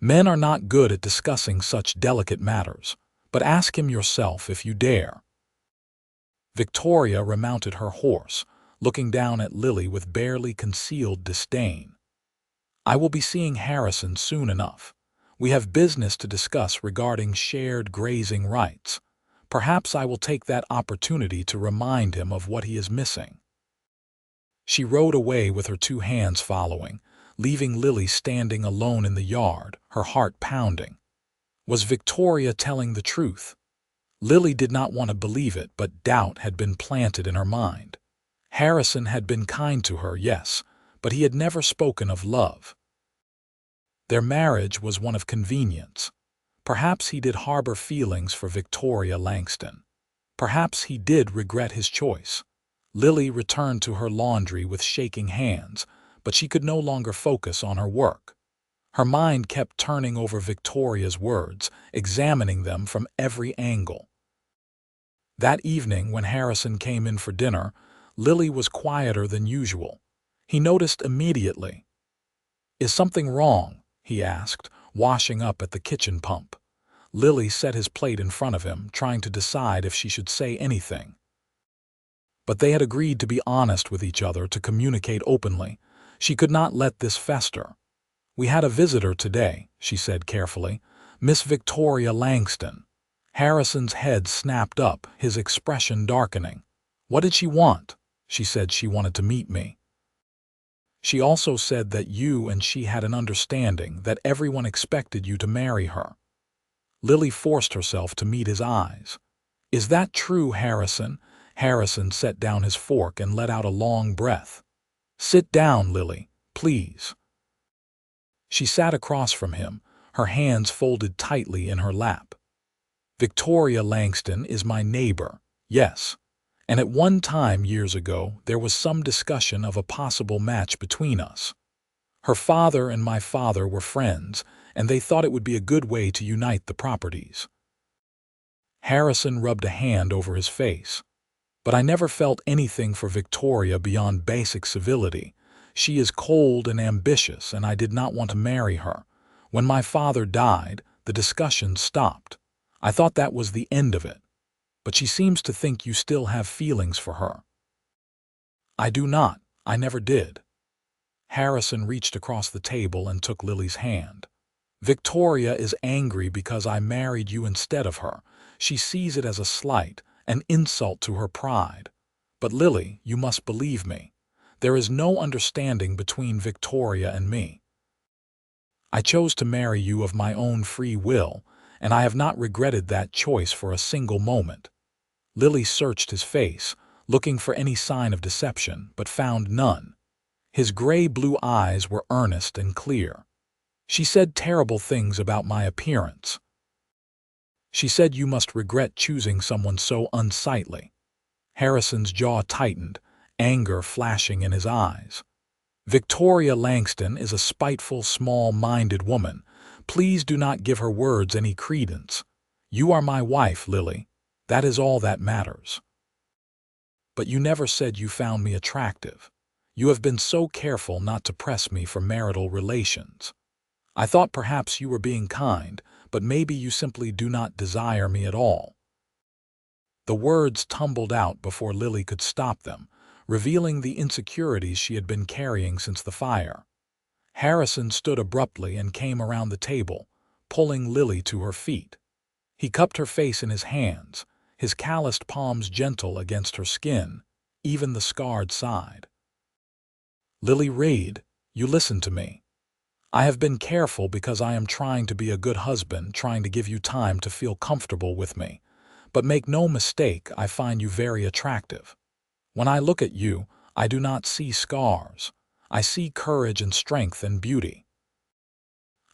Men are not good at discussing such delicate matters, but ask him yourself if you dare." Victoria remounted her horse, looking down at Lily with barely concealed disdain. "I will be seeing Harrison soon enough. We have business to discuss regarding shared grazing rights. Perhaps I will take that opportunity to remind him of what he is missing." She rode away with her two hands following, leaving Lily standing alone in the yard, her heart pounding. Was Victoria telling the truth? Lily did not want to believe it, but doubt had been planted in her mind. Harrison had been kind to her, yes, but he had never spoken of love. Their marriage was one of convenience. Perhaps he did harbor feelings for Victoria Langston. Perhaps he did regret his choice. Lily returned to her laundry with shaking hands, but she could no longer focus on her work. Her mind kept turning over Victoria's words, examining them from every angle. That evening, when Harrison came in for dinner, Lily was quieter than usual. He noticed immediately. "Is something wrong?" he asked, washing up at the kitchen pump. Lily set his plate in front of him, trying to decide if she should say anything. But they had agreed to be honest with each other, to communicate openly. She could not let this fester. "We had a visitor today," she said carefully. "Miss Victoria Langston." Harrison's head snapped up, his expression darkening. "What did she want?" "She said she wanted to meet me. She also said that you and she had an understanding, that everyone expected you to marry her." Lily forced herself to meet his eyes. "Is that true, Harrison?" Harrison set down his fork and let out a long breath. "Sit down, Lily, please." She sat across from him, her hands folded tightly in her lap. "Victoria Langston is my neighbor, yes. And at one time years ago, there was some discussion of a possible match between us. Her father and my father were friends, and they thought it would be a good way to unite the properties." Harrison rubbed a hand over his face. "But I never felt anything for Victoria beyond basic civility. She is cold and ambitious, and I did not want to marry her. When my father died, the discussion stopped. I thought that was the end of it. But she seems to think you still have feelings for her." "I do not. I never did." Harrison reached across the table and took Lily's hand. "Victoria is angry because I married you instead of her. She sees it as a slight, an insult to her pride. But Lily, you must believe me. There is no understanding between Victoria and me. I chose to marry you of my own free will, and I have not regretted that choice for a single moment." Lily searched his face, looking for any sign of deception, but found none. His gray-blue eyes were earnest and clear. "She said terrible things about my appearance. She said you must regret choosing someone so unsightly." Harrison's jaw tightened, anger flashing in his eyes. "Victoria Langston is a spiteful, small-minded woman. Please do not give her words any credence. You are my wife, Lily. That is all that matters. But you never said you found me attractive. You have been so careful not to press me for marital relations. I thought perhaps you were being kind, but maybe you simply do not desire me at all." The words tumbled out before Lily could stop them, revealing the insecurities she had been carrying since the fire. Harrison stood abruptly and came around the table, pulling Lily to her feet. He cupped her face in his hands, his calloused palms gentle against her skin, even the scarred side. "Lily Reed, you listen to me. I have been careful because I am trying to be a good husband, trying to give you time to feel comfortable with me. But make no mistake, I find you very attractive. When I look at you, I do not see scars. I see courage and strength and beauty.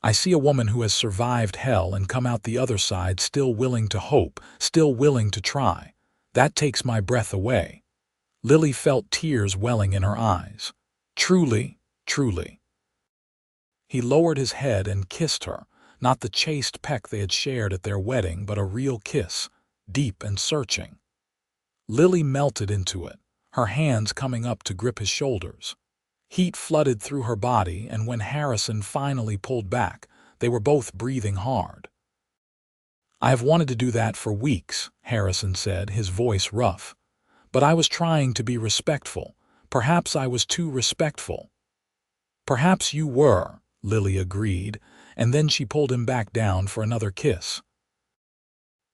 I see a woman who has survived hell and come out the other side still willing to hope, still willing to try. That takes my breath away." Lily felt tears welling in her eyes. "Truly, truly." He lowered his head and kissed her, not the chaste peck they had shared at their wedding, but a real kiss, deep and searching. Lily melted into it, her hands coming up to grip his shoulders. Heat flooded through her body, and when Harrison finally pulled back, they were both breathing hard. "I have wanted to do that for weeks," Harrison said, his voice rough. "But I was trying to be respectful. Perhaps I was too respectful." "Perhaps you were," Lily agreed, and then she pulled him back down for another kiss.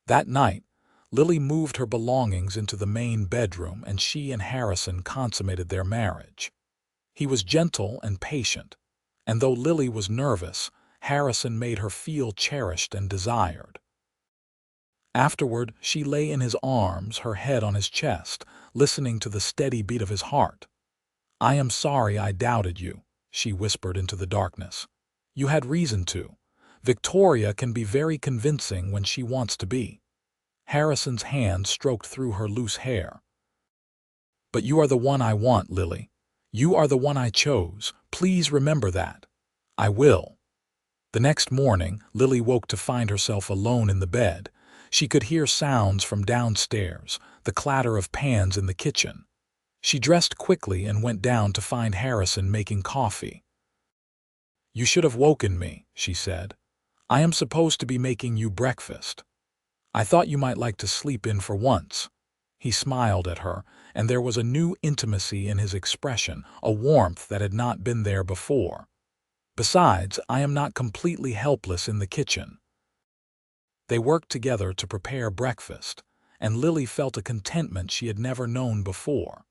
That night, Lily moved her belongings into the main bedroom, and she and Harrison consummated their marriage. He was gentle and patient, and though Lily was nervous, Harrison made her feel cherished and desired. Afterward, she lay in his arms, her head on his chest, listening to the steady beat of his heart. "I am sorry I doubted you," she whispered into the darkness. "You had reason to. Victoria can be very convincing when she wants to be." Harrison's hand stroked through her loose hair. "But you are the one I want, Lily. You are the one I chose. Please remember that." "I will." The next morning, Lily woke to find herself alone in the bed. She could hear sounds from downstairs, the clatter of pans in the kitchen. She dressed quickly and went down to find Harrison making coffee. "You should have woken me," she said. "I am supposed to be making you breakfast. I thought you might like to sleep in for once." He smiled at her, and there was a new intimacy in his expression, a warmth that had not been there before. "Besides, I am not completely helpless in the kitchen." They worked together to prepare breakfast, and Lily felt a contentment she had never known before.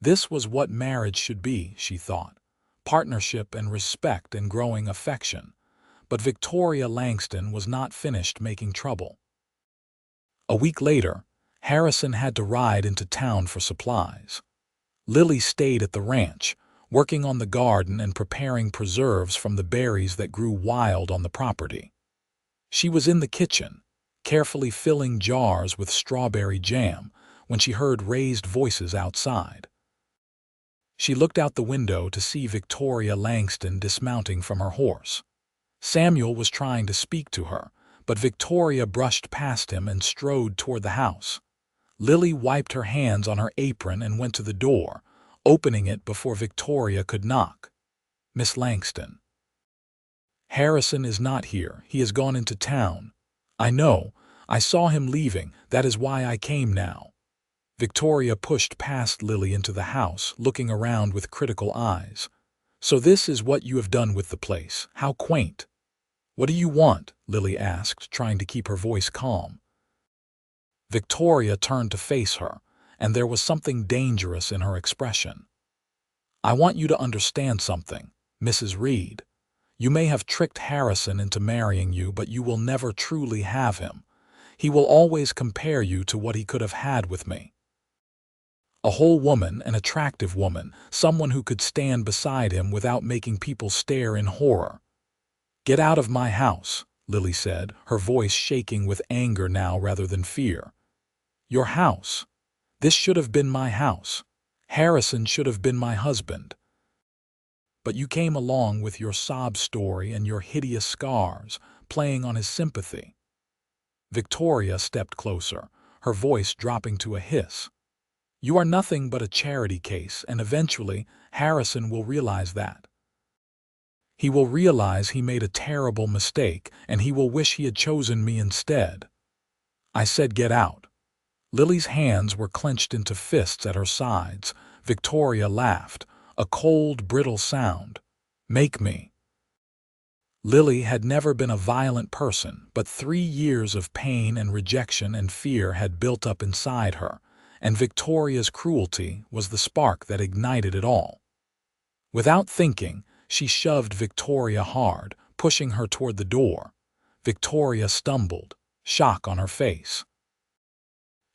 This was what marriage should be, she thought, partnership and respect and growing affection. But Victoria Langston was not finished making trouble. A week later, Harrison had to ride into town for supplies. Lily stayed at the ranch, working on the garden and preparing preserves from the berries that grew wild on the property. She was in the kitchen, carefully filling jars with strawberry jam, when she heard raised voices outside. She looked out the window to see Victoria Langston dismounting from her horse. Samuel was trying to speak to her, but Victoria brushed past him and strode toward the house. Lily wiped her hands on her apron and went to the door, opening it before Victoria could knock. "Miss Langston." "Harrison is not here. He has gone into town." "I know. I saw him leaving. That is why I came now." Victoria pushed past Lily into the house, looking around with critical eyes. "So this is what you have done with the place. How quaint." "What do you want?" Lily asked, trying to keep her voice calm. Victoria turned to face her, and there was something dangerous in her expression. "I want you to understand something, Mrs. Reed. You may have tricked Harrison into marrying you, but you will never truly have him. He will always compare you to what he could have had with me. A whole woman, an attractive woman, someone who could stand beside him without making people stare in horror." "Get out of my house," Lily said, her voice shaking with anger now rather than fear. "Your house. This should have been my house. Harrison should have been my husband. But you came along with your sob story and your hideous scars, playing on his sympathy." Victoria stepped closer, her voice dropping to a hiss. "You are nothing but a charity case, and eventually Harrison will realize that. He will realize he made a terrible mistake, and he will wish he had chosen me instead." I said get out. Lily's hands were clenched into fists at her sides. Victoria laughed, a cold, brittle sound. "Make me." Lily had never been a violent person, but 3 years of pain and rejection and fear had built up inside her, and Victoria's cruelty was the spark that ignited it all. Without thinking, she shoved Victoria hard, pushing her toward the door. Victoria stumbled, shock on her face.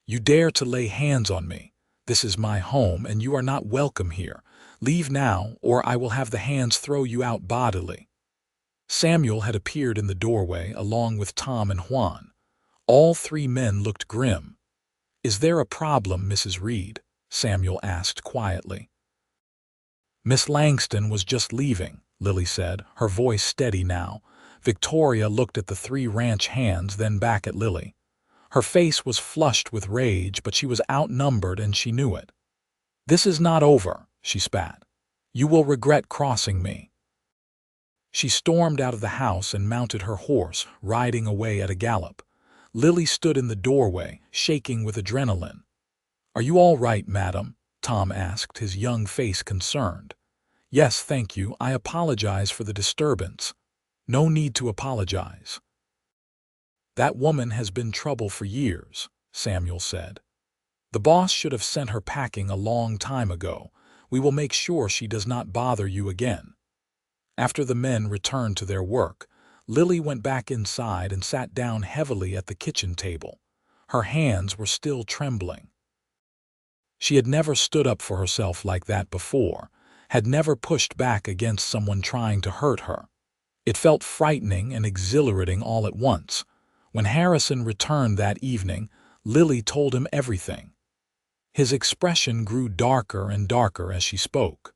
"You dare to lay hands on me. This is my home, and you are not welcome here. Leave now, or I will have the hands throw you out bodily." Samuel had appeared in the doorway along with Tom and Juan. All three men looked grim. "Is there a problem, Mrs. Reed?" Samuel asked quietly. "Miss Langston was just leaving," Lily said, her voice steady now. Victoria looked at the three ranch hands, then back at Lily. Her face was flushed with rage, but she was outnumbered and she knew it. "This is not over," she spat. "You will regret crossing me." She stormed out of the house and mounted her horse, riding away at a gallop. Lily stood in the doorway, shaking with adrenaline. "Are you all right, madam?" Tom asked, his young face concerned. "Yes, thank you. I apologize for the disturbance." "No need to apologize." "That woman has been trouble for years," Samuel said. "The boss should have sent her packing a long time ago. We will make sure she does not bother you again." After the men returned to their work, Lily went back inside and sat down heavily at the kitchen table. Her hands were still trembling. She had never stood up for herself like that before, had never pushed back against someone trying to hurt her. It felt frightening and exhilarating all at once. When Harrison returned that evening, Lily told him everything. His expression grew darker and darker as she spoke.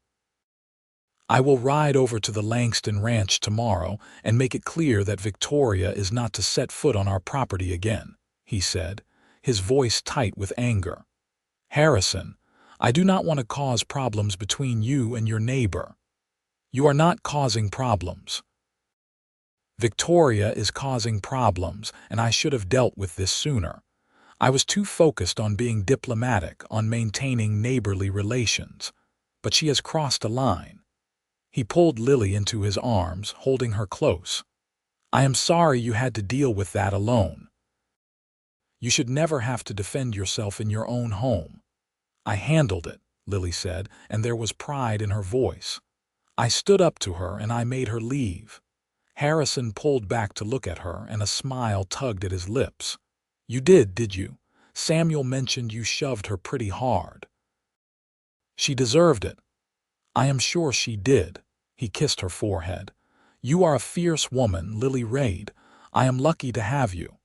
"I will ride over to the Langston Ranch tomorrow and make it clear that Victoria is not to set foot on our property again," he said, his voice tight with anger. "Harrison, I do not want to cause problems between you and your neighbor." "You are not causing problems." "Victoria is causing problems, and I should have dealt with this sooner. I was too focused on being diplomatic, on maintaining neighborly relations. But she has crossed a line." He pulled Lily into his arms, holding her close. "I am sorry you had to deal with that alone. You should never have to defend yourself in your own home." "I handled it," Lily said, and there was pride in her voice. "I stood up to her and I made her leave." Harrison pulled back to look at her, and a smile tugged at his lips. "You did you? Samuel mentioned you shoved her pretty hard." "She deserved it." "I am sure she did." He kissed her forehead. "You are a fierce woman, Lily Reed. I am lucky to have you."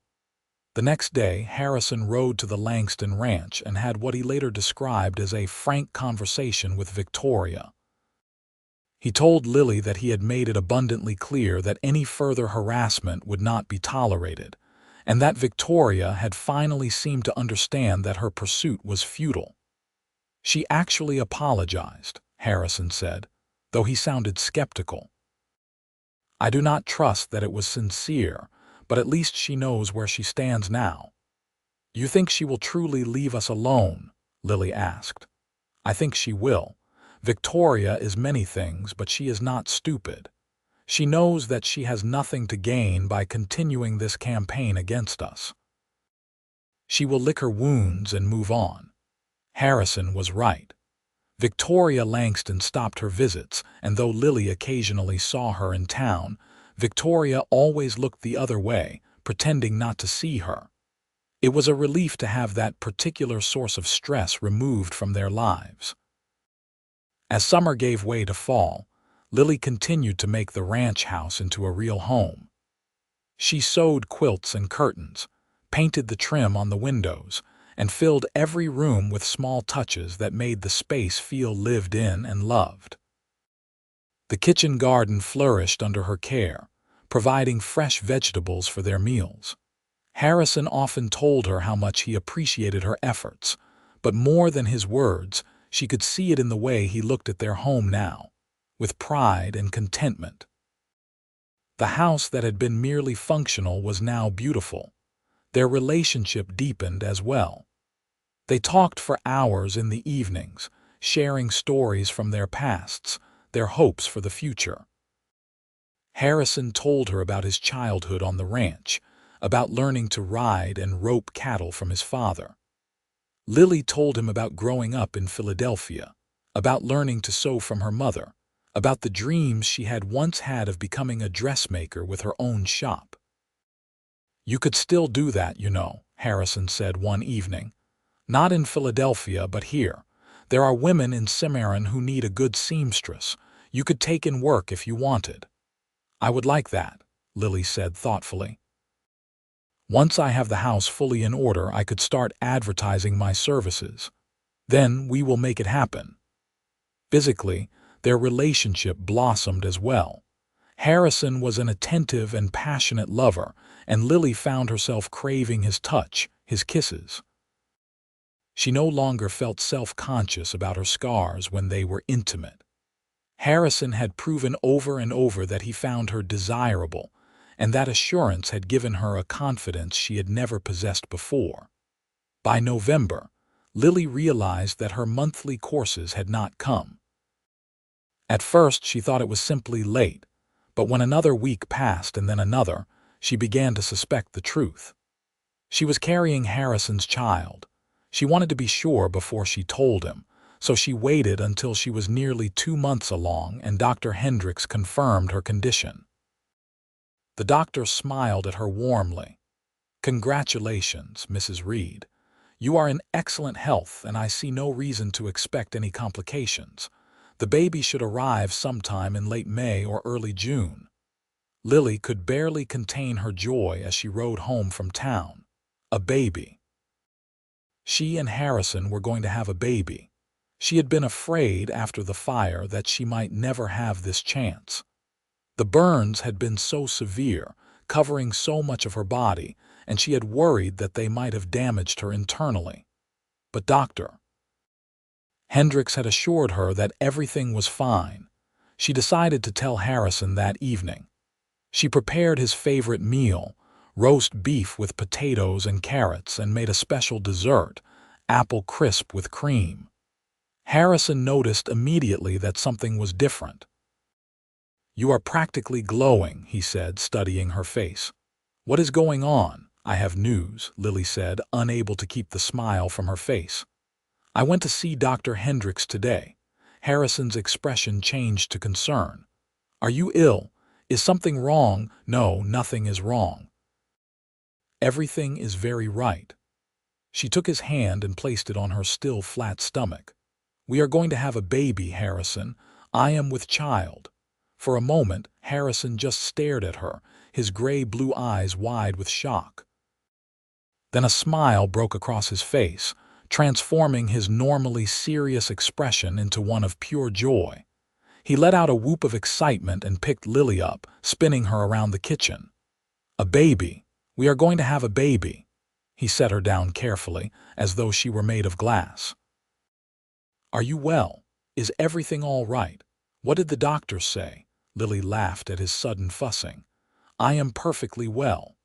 The next day, Harrison rode to the Langston Ranch and had what he later described as a frank conversation with Victoria. He told Lily that he had made it abundantly clear that any further harassment would not be tolerated, and that Victoria had finally seemed to understand that her pursuit was futile. "She actually apologized," Harrison said, though he sounded skeptical. "I do not trust that it was sincere, but at least she knows where she stands now." "You think she will truly leave us alone?" Lily asked. "I think she will. Victoria is many things, but she is not stupid. She knows that she has nothing to gain by continuing this campaign against us. She will lick her wounds and move on." Harrison was right. Victoria Langston stopped her visits, and though Lily occasionally saw her in town, Victoria always looked the other way, pretending not to see her. It was a relief to have that particular source of stress removed from their lives. As summer gave way to fall, Lily continued to make the ranch house into a real home. She sewed quilts and curtains, painted the trim on the windows, and filled every room with small touches that made the space feel lived in and loved. The kitchen garden flourished under her care, providing fresh vegetables for their meals. Harrison often told her how much he appreciated her efforts, but more than his words, she could see it in the way he looked at their home now, with pride and contentment. The house that had been merely functional was now beautiful. Their relationship deepened as well. They talked for hours in the evenings, sharing stories from their pasts, their hopes for the future. Harrison told her about his childhood on the ranch, about learning to ride and rope cattle from his father. Lily told him about growing up in Philadelphia, about learning to sew from her mother, about the dreams she had once had of becoming a dressmaker with her own shop. "You could still do that, you know," Harrison said one evening. Not in Philadelphia, but here. There are women in Cimarron who need a good seamstress. You could take in work if you wanted." "I would like that," Lily said thoughtfully. "Once I have the house fully in order, I could start advertising my services. Then we will make it happen." Physically, their relationship blossomed as well. Harrison was an attentive and passionate lover, and Lily found herself craving his touch, his kisses. She no longer felt self-conscious about her scars when they were intimate. Harrison had proven over and over that he found her desirable, and that assurance had given her a confidence she had never possessed before. By November, Lily realized that her monthly courses had not come. At first, she thought it was simply late, but when another week passed and then another, she began to suspect the truth. She was carrying Harrison's child. She wanted to be sure before she told him, so she waited until she was nearly 2 months along and Dr. Hendricks confirmed her condition. The doctor smiled at her warmly. "Congratulations, Mrs. Reed. You are in excellent health, and I see no reason to expect any complications. The baby should arrive sometime in late May or early June." Lily could barely contain her joy as she rode home from town. A baby. She and Harrison were going to have a baby. She had been afraid after the fire that she might never have this chance. The burns had been so severe, covering so much of her body, and she had worried that they might have damaged her internally. But Dr. Hendricks had assured her that everything was fine. She decided to tell Harrison that evening. She prepared his favorite meal, roast beef with potatoes and carrots, and made a special dessert, apple crisp with cream. Harrison noticed immediately that something was different. "You are practically glowing," he said, studying her face. "What is going on?" "I have news," Lily said, unable to keep the smile from her face. "I went to see Dr. Hendricks today." Harrison's expression changed to concern. "Are you ill? Is something wrong?" "No, nothing is wrong. Everything is very right." She took his hand and placed it on her still flat stomach. "We are going to have a baby, Harrison. I am with child." For a moment, Harrison just stared at her, his gray-blue eyes wide with shock. Then a smile broke across his face, transforming his normally serious expression into one of pure joy. He let out a whoop of excitement and picked Lily up, spinning her around the kitchen. "A baby. We are going to have a baby." He set her down carefully, as though she were made of glass. "Are you well? Is everything all right? What did the doctor say?" Lily laughed at his sudden fussing. "I am perfectly well.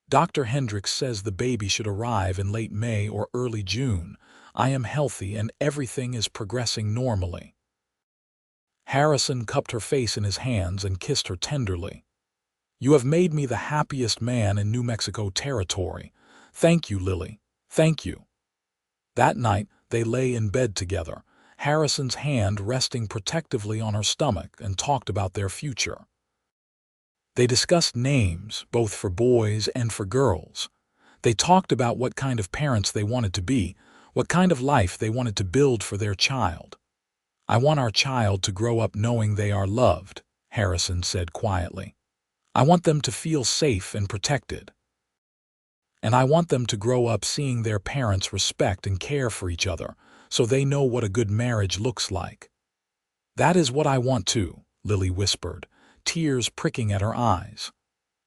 Dr. Hendricks says the baby should arrive in late May or early June. I am healthy and everything is progressing normally." Harrison cupped her face in his hands and kissed her tenderly. "You have made me the happiest man in New Mexico territory. Thank you, Lily. Thank you." That night, they lay in bed together, Harrison's hand resting protectively on her stomach, and talked about their future. They discussed names, both for boys and for girls. They talked about what kind of parents they wanted to be, what kind of life they wanted to build for their child. "I want our child to grow up knowing they are loved," Harrison said quietly. "I want them to feel safe and protected. And I want them to grow up seeing their parents respect and care for each other, so they know what a good marriage looks like." "That is what I want too," Lily whispered, tears pricking at her eyes.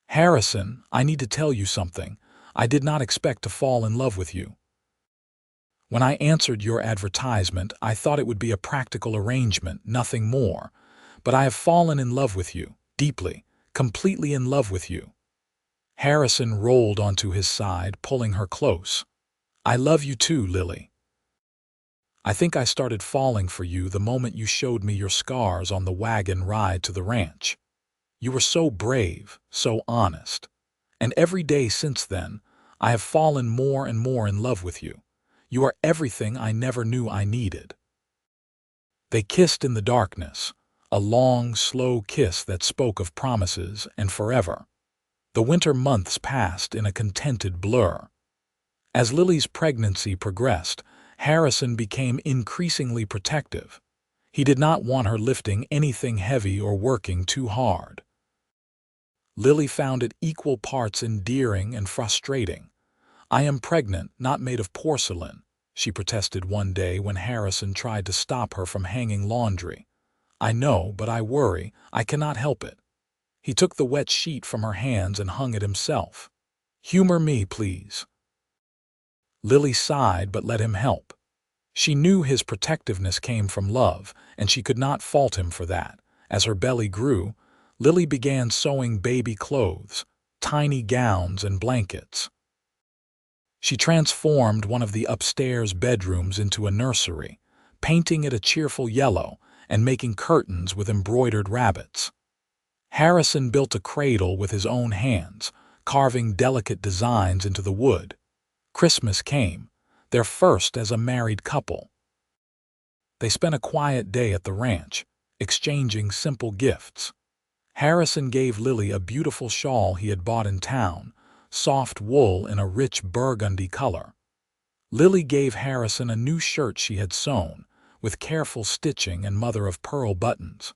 "Harrison, I need to tell you something. I did not expect to fall in love with you. When I answered your advertisement, I thought it would be a practical arrangement, nothing more. But I have fallen in love with you, deeply, completely in love with you." Harrison rolled onto his side, pulling her close. "I love you too, Lily. I think I started falling for you the moment you showed me your scars on the wagon ride to the ranch. You were so brave, so honest. And every day since then, I have fallen more and more in love with you. You are everything I never knew I needed." They kissed in the darkness, a long, slow kiss that spoke of promises and forever. The winter months passed in a contented blur. As Lily's pregnancy progressed, Harrison became increasingly protective. He did not want her lifting anything heavy or working too hard. Lily found it equal parts endearing and frustrating. "I am pregnant, not made of porcelain," she protested one day when Harrison tried to stop her from hanging laundry. "I know, but I worry. I cannot help it." He took the wet sheet from her hands and hung it himself. "Humor me, please." Lily sighed but let him help. She knew his protectiveness came from love, and she could not fault him for that. As her belly grew, Lily began sewing baby clothes, tiny gowns and blankets. She transformed one of the upstairs bedrooms into a nursery, painting it a cheerful yellow and making curtains with embroidered rabbits. Harrison built a cradle with his own hands, carving delicate designs into the wood. Christmas came, their first as a married couple. They spent a quiet day at the ranch, exchanging simple gifts. Harrison gave Lily a beautiful shawl he had bought in town, soft wool in a rich burgundy color. Lily gave Harrison a new shirt she had sewn, with careful stitching and mother-of-pearl buttons.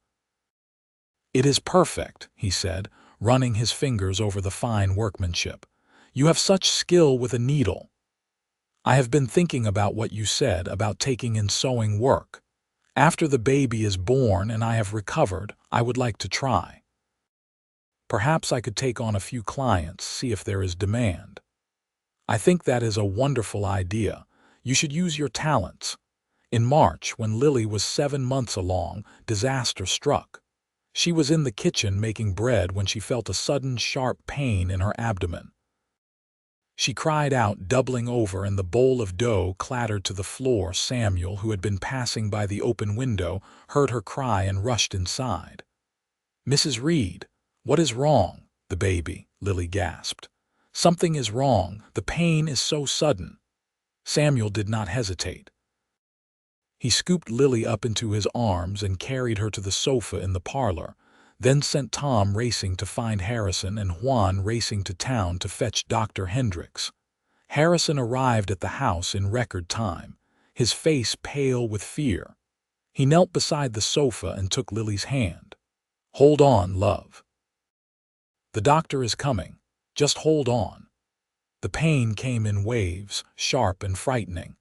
"It is perfect," he said, running his fingers over the fine workmanship. "You have such skill with a needle." "I have been thinking about what you said about taking in sewing work. After the baby is born and I have recovered, I would like to try. Perhaps I could take on a few clients, see if there is demand." "I think that is a wonderful idea. You should use your talents." In March, when Lily was 7 months along, disaster struck. She was in the kitchen making bread when she felt a sudden sharp pain in her abdomen. She cried out, doubling over, and the bowl of dough clattered to the floor. Samuel, who had been passing by the open window, heard her cry and rushed inside. "Mrs. Reed, what is wrong?" "The baby," Lily gasped. "Something is wrong. The pain is so sudden." Samuel did not hesitate. He scooped Lily up into his arms and carried her to the sofa in the parlor, then sent Tom racing to find Harrison and Juan racing to town to fetch Dr. Hendricks. Harrison arrived at the house in record time, his face pale with fear. He knelt beside the sofa and took Lily's hand. "Hold on, love. The doctor is coming. Just hold on." The pain came in waves, sharp and frightening.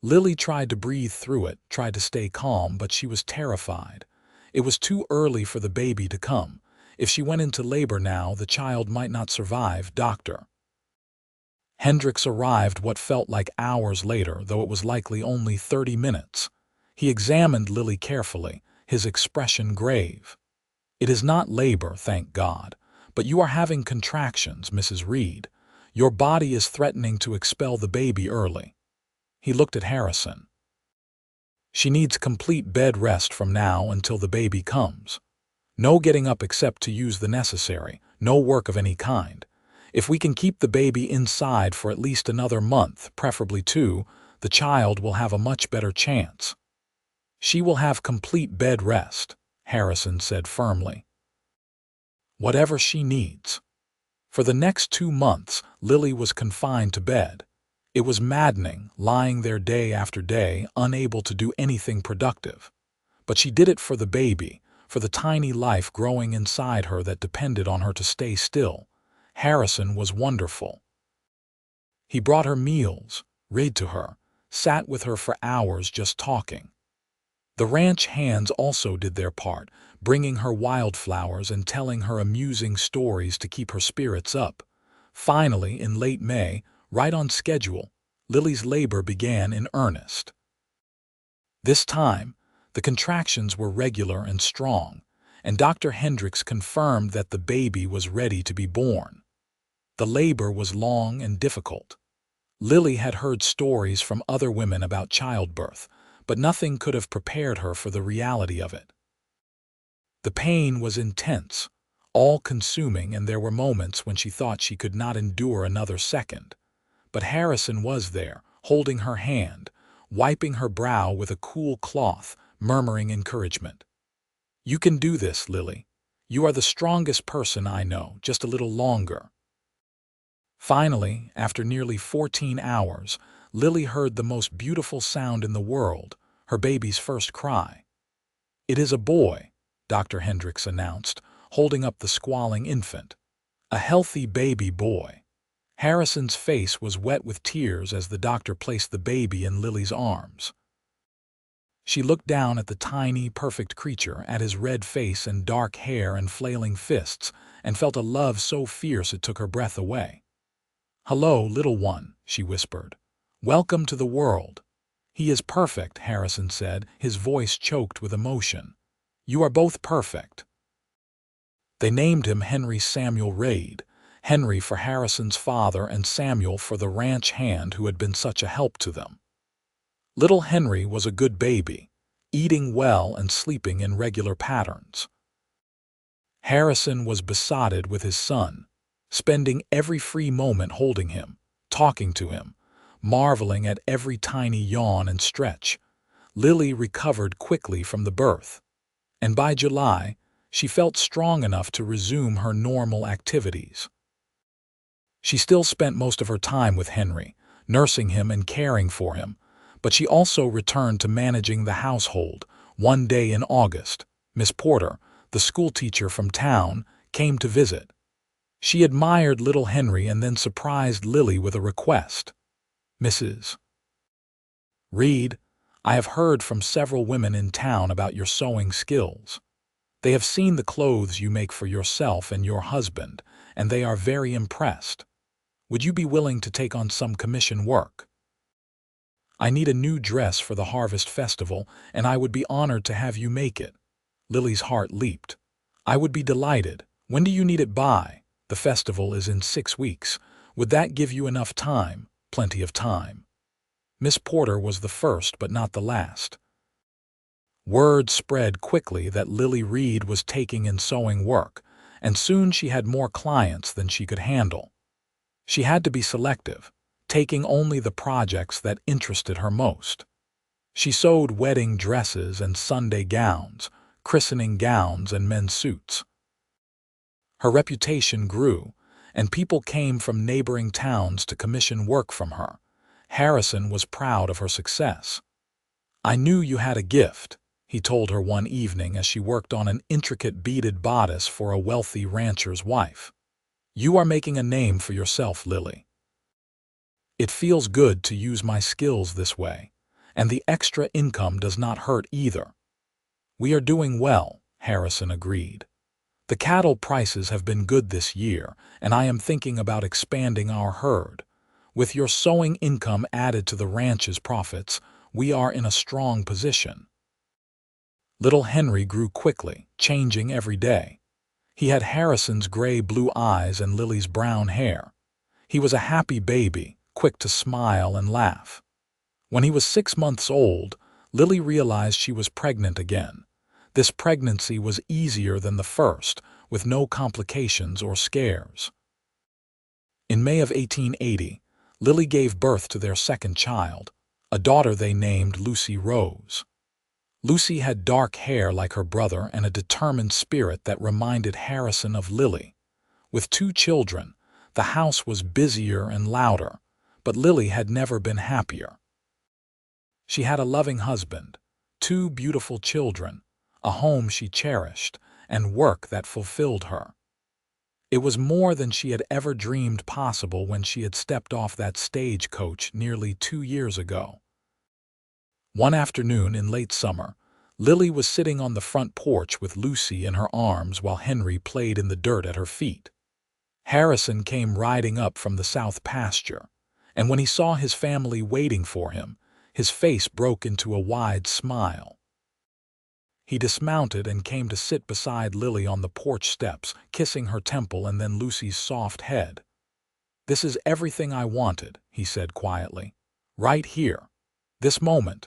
Lily tried to breathe through it, tried to stay calm, but she was terrified. It was too early for the baby to come. If she went into labor now, the child might not survive. Dr. Hendricks arrived what felt like hours later, though it was likely only 30 minutes. He examined Lily carefully, his expression grave. "It is not labor, thank God, but you are having contractions, Mrs. Reed. Your body is threatening to expel the baby early." He looked at Harrison. "She needs complete bed rest from now until the baby comes. No getting up except to use the necessary, no work of any kind. If we can keep the baby inside for at least another month, preferably 2, the child will have a much better chance." "She will have complete bed rest," Harrison said firmly. "Whatever she needs." For the next 2 months, Lily was confined to bed. It was maddening, lying there day after day, unable to do anything productive. But she did it for the baby, for the tiny life growing inside her that depended on her to stay still. Harrison was wonderful. He brought her meals, read to her, sat with her for hours just talking. The ranch hands also did their part, bringing her wildflowers and telling her amusing stories to keep her spirits up. Finally, in late May, right on schedule, Lily's labor began in earnest. This time, the contractions were regular and strong, and Dr. Hendricks confirmed that the baby was ready to be born. The labor was long and difficult. Lily had heard stories from other women about childbirth, but nothing could have prepared her for the reality of it. The pain was intense, all-consuming, and there were moments when she thought she could not endure another second. But Harrison was there, holding her hand, wiping her brow with a cool cloth, murmuring encouragement. "You can do this, Lily. You are the strongest person I know, just a little longer." Finally, after nearly 14 hours, Lily heard the most beautiful sound in the world, her baby's first cry. "It is a boy," Dr. Hendricks announced, holding up the squalling infant. "A healthy baby boy." Harrison's face was wet with tears as the doctor placed the baby in Lily's arms. She looked down at the tiny, perfect creature, at his red face and dark hair and flailing fists, and felt a love so fierce it took her breath away. "Hello, little one," she whispered. "Welcome to the world." "He is perfect," Harrison said, his voice choked with emotion. "You are both perfect." They named him Henry Samuel Reid, Henry for Harrison's father and Samuel for the ranch hand who had been such a help to them. Little Henry was a good baby, eating well and sleeping in regular patterns. Harrison was besotted with his son, spending every free moment holding him, talking to him, marveling at every tiny yawn and stretch. Lily recovered quickly from the birth, and by July, she felt strong enough to resume her normal activities. She still spent most of her time with Henry, nursing him and caring for him, but she also returned to managing the household. One day in August, Miss Porter, the schoolteacher from town, came to visit. She admired little Henry and then surprised Lily with a request. "Mrs. Reed, I have heard from several women in town about your sewing skills. They have seen the clothes you make for yourself and your husband, and they are very impressed. Would you be willing to take on some commission work? I need a new dress for the Harvest Festival, and I would be honored to have you make it." Lily's heart leaped. "I would be delighted. When do you need it by? The festival is in 6 weeks. Would that give you enough time?" "Plenty of time." Miss Porter was the first but not the last. Word spread quickly that Lily Reed was taking in sewing work, and soon she had more clients than she could handle. She had to be selective, taking only the projects that interested her most. She sewed wedding dresses and Sunday gowns, christening gowns and men's suits. Her reputation grew, and people came from neighboring towns to commission work from her. Harrison was proud of her success. "I knew you had a gift," he told her one evening as she worked on an intricate beaded bodice for a wealthy rancher's wife. "You are making a name for yourself, Lily. It feels good to use my skills this way, and the extra income does not hurt either." "We are doing well," Harrison agreed. "The cattle prices have been good this year, and I am thinking about expanding our herd. With your sewing income added to the ranch's profits, we are in a strong position." Little Henry grew quickly, changing every day. He had Harrison's gray-blue eyes and Lily's brown hair. He was a happy baby, quick to smile and laugh. When he was 6 months old, Lily realized she was pregnant again. This pregnancy was easier than the first, with no complications or scares. In May of 1880, Lily gave birth to their second child, a daughter they named Lucy Rose. Lucy had dark hair like her brother and a determined spirit that reminded Harrison of Lily. With 2 children, the house was busier and louder, but Lily had never been happier. She had a loving husband, 2 beautiful children, a home she cherished, and work that fulfilled her. It was more than she had ever dreamed possible when she had stepped off that stagecoach nearly 2 years ago. One afternoon in late summer, Lily was sitting on the front porch with Lucy in her arms while Henry played in the dirt at her feet. Harrison came riding up from the south pasture, and when he saw his family waiting for him, his face broke into a wide smile. He dismounted and came to sit beside Lily on the porch steps, kissing her temple and then Lucy's soft head. "This is everything I wanted," he said quietly. "Right here. This moment.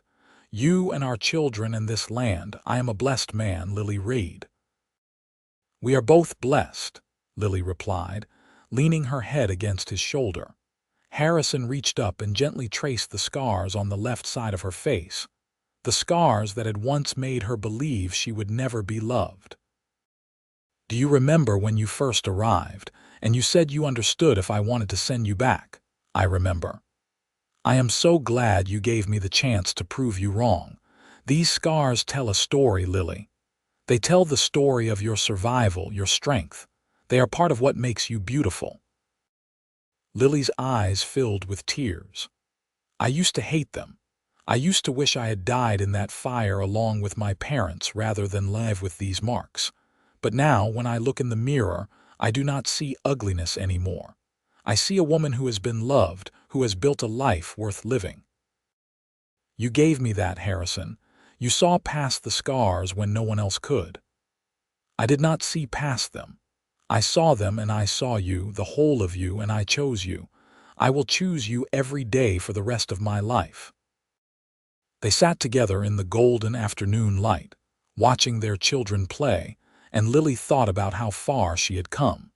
You and our children and this land. I am a blessed man, Lily Reed." "We are both blessed," Lily replied, leaning her head against his shoulder. Harrison reached up and gently traced the scars on the left side of her face, the scars that had once made her believe she would never be loved. "Do you remember when you first arrived, and you said you understood if I wanted to send you back. I remember. I am so glad you gave me the chance to prove you wrong. These scars tell a story, Lily. They tell the story of your survival, your strength. They are part of what makes you beautiful." Lily's eyes filled with tears. "I used to hate them. I used to wish I had died in that fire along with my parents rather than live with these marks. But now, when I look in the mirror, I do not see ugliness anymore. I see a woman who has been loved, who has built a life worth living." "You gave me that, Harrison. You saw past the scars when no one else could." "I did not see past them. I saw them and I saw you, the whole of you, and I chose you. I will choose you every day for the rest of my life." They sat together in the golden afternoon light, watching their children play, and Lily thought about how far she had come.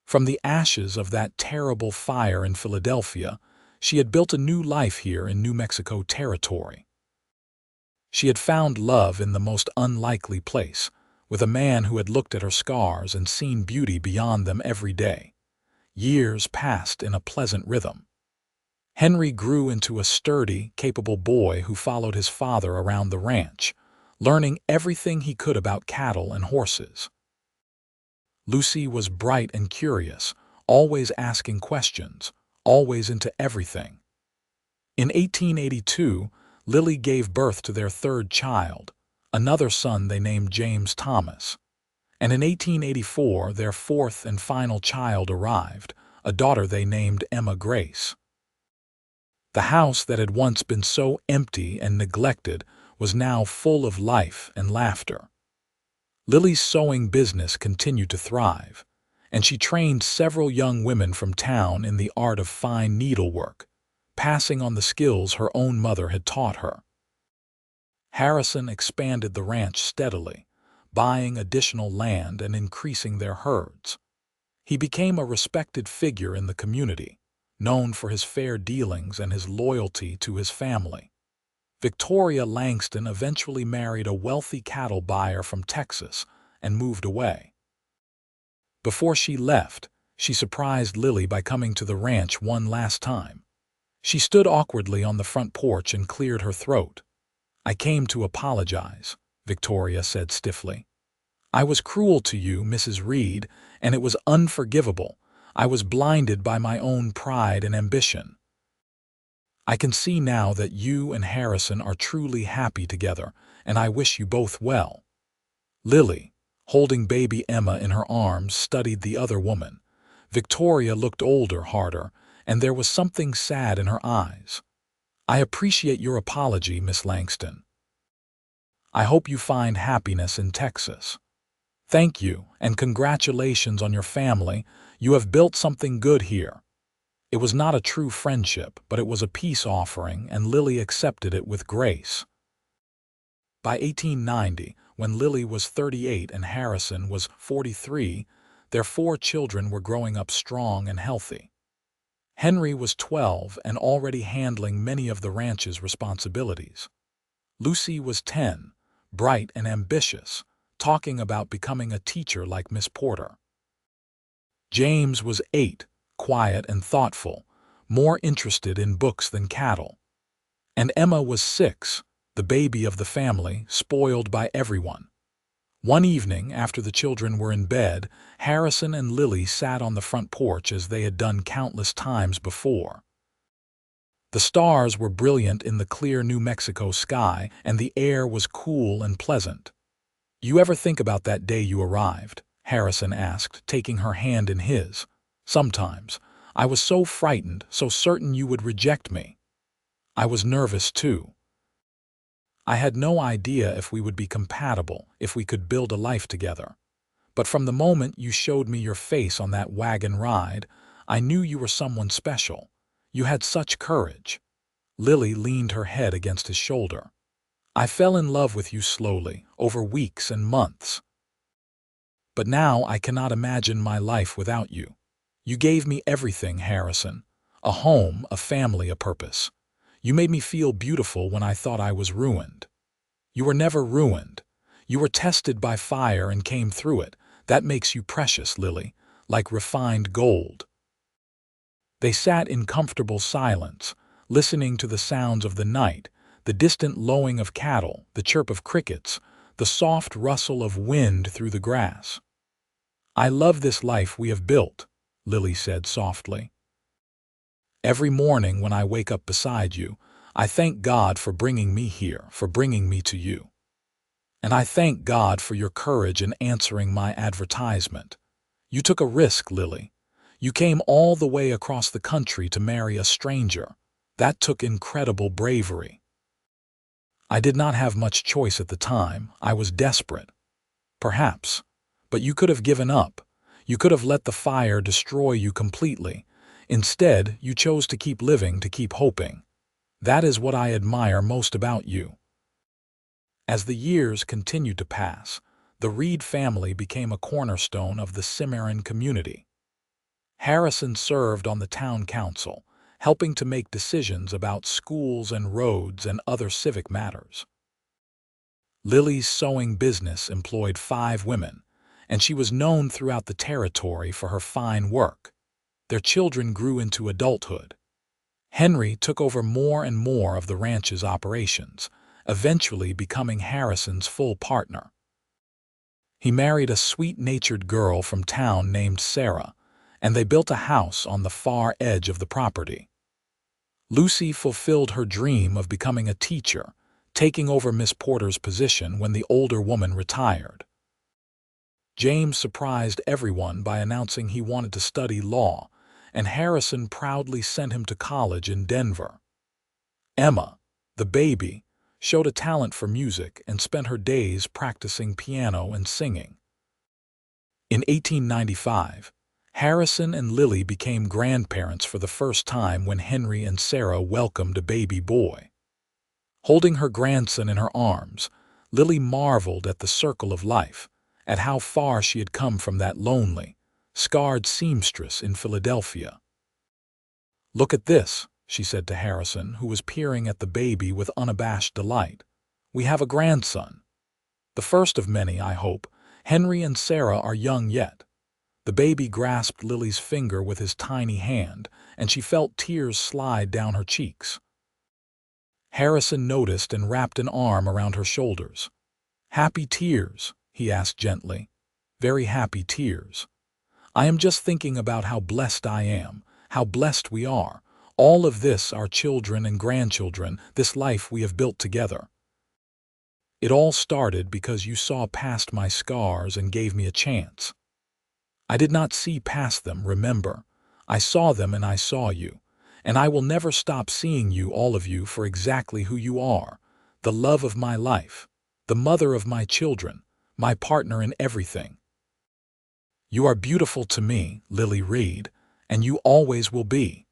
From the ashes of that terrible fire in Philadelphia, she had built a new life here in New Mexico territory. She had found love in the most unlikely place, with a man who had looked at her scars and seen beauty beyond them every day. Years passed in a pleasant rhythm. Henry grew into a sturdy, capable boy who followed his father around the ranch, learning everything he could about cattle and horses. Lucy was bright and curious, always asking questions, always into everything. In 1882, Lily gave birth to their third child, another son they named James Thomas. And in 1884, their fourth and final child arrived, a daughter they named Emma Grace. The house that had once been so empty and neglected was now full of life and laughter. Lily's sewing business continued to thrive, and she trained several young women from town in the art of fine needlework, passing on the skills her own mother had taught her. Harrison expanded the ranch steadily, buying additional land and increasing their herds. He became a respected figure in the community, known for his fair dealings and his loyalty to his family. Victoria Langston eventually married a wealthy cattle buyer from Texas and moved away. Before she left, she surprised Lily by coming to the ranch one last time. She stood awkwardly on the front porch and cleared her throat. "I came to apologize," Victoria said stiffly. "I was cruel to you, Mrs. Reed, and it was unforgivable. I was blinded by my own pride and ambition. I can see now that you and Harrison are truly happy together, and I wish you both well." Lily, holding baby Emma in her arms, studied the other woman. Victoria looked older, harder, and there was something sad in her eyes. "I appreciate your apology, Miss Langston. I hope you find happiness in Texas." "Thank you, and congratulations on your family. You have built something good here." It was not a true friendship, but it was a peace offering, and Lily accepted it with grace. By 1890, when Lily was 38 and Harrison was 43, their 4 children were growing up strong and healthy. Henry was 12 and already handling many of the ranch's responsibilities. Lucy was 10, bright and ambitious, talking about becoming a teacher like Miss Porter. James was 8, quiet and thoughtful, more interested in books than cattle. And Emma was 6, the baby of the family, spoiled by everyone. One evening, after the children were in bed, Harrison and Lily sat on the front porch as they had done countless times before. The stars were brilliant in the clear New Mexico sky, and the air was cool and pleasant. "You ever think about that day you arrived?" Harrison asked, taking her hand in his. "Sometimes. I was so frightened, so certain you would reject me." "I was nervous too. I had no idea if we would be compatible, if we could build a life together. But from the moment you showed me your face on that wagon ride, I knew you were someone special. You had such courage." Lily leaned her head against his shoulder. "I fell in love with you slowly, over weeks and months. But now I cannot imagine my life without you. You gave me everything, Harrison. A home, a family, a purpose. You made me feel beautiful when I thought I was ruined. You were never ruined. You were tested by fire and came through it. That makes you precious, Lily. like refined gold. They sat in comfortable silence, listening to the sounds of the night, the distant lowing of cattle, the chirp of crickets, the soft rustle of wind through the grass. "I love this life we have built," Lily said softly. "Every morning when I wake up beside you, I thank God for bringing me here, for bringing me to you. And I thank God for your courage in answering my advertisement. You took a risk, Lily. You came all the way across the country to marry a stranger. That took incredible bravery. I did not have much choice at the time. I was desperate. Perhaps. But you could have given up. You could have let the fire destroy you completely. Instead, you chose to keep living, to keep hoping. That is what I admire most about you." As the years continued to pass, the Reed family became a cornerstone of the Cimarron community. Harrison served on the town council, helping to make decisions about schools and roads and other civic matters. Lily's sewing business employed 5 women, and she was known throughout the territory for her fine work. Their children grew into adulthood. Henry took over more and more of the ranch's operations, eventually becoming Harrison's full partner. He married a sweet-natured girl from town named Sarah, and they built a house on the far edge of the property. Lucy fulfilled her dream of becoming a teacher, taking over Miss Porter's position when the older woman retired. James surprised everyone by announcing he wanted to study law, and Harrison proudly sent him to college in Denver. Emma, the baby, showed a talent for music and spent her days practicing piano and singing. In 1895, Harrison and Lily became grandparents for the first time when Henry and Sarah welcomed a baby boy. Holding her grandson in her arms, Lily marveled at the circle of life, at how far she had come from that lonely, scarred seamstress in Philadelphia. "Look at this," she said to Harrison, who was peering at the baby with unabashed delight. "We have a grandson. The first of many, I hope. Henry and Sarah are young yet." The baby grasped Lily's finger with his tiny hand, and she felt tears slide down her cheeks. Harrison noticed and wrapped an arm around her shoulders. "Happy tears?" he asked gently. "Very happy tears. I am just thinking about how blessed I am, how blessed we are. All of this, our children and grandchildren, this life we have built together. It all started because you saw past my scars and gave me a chance. I did not see past them, remember. I saw them and I saw you. And I will never stop seeing you, all of you, for exactly who you are. The love of my life, the mother of my children, my partner in everything. You are beautiful to me, Lily Reed, and you always will be."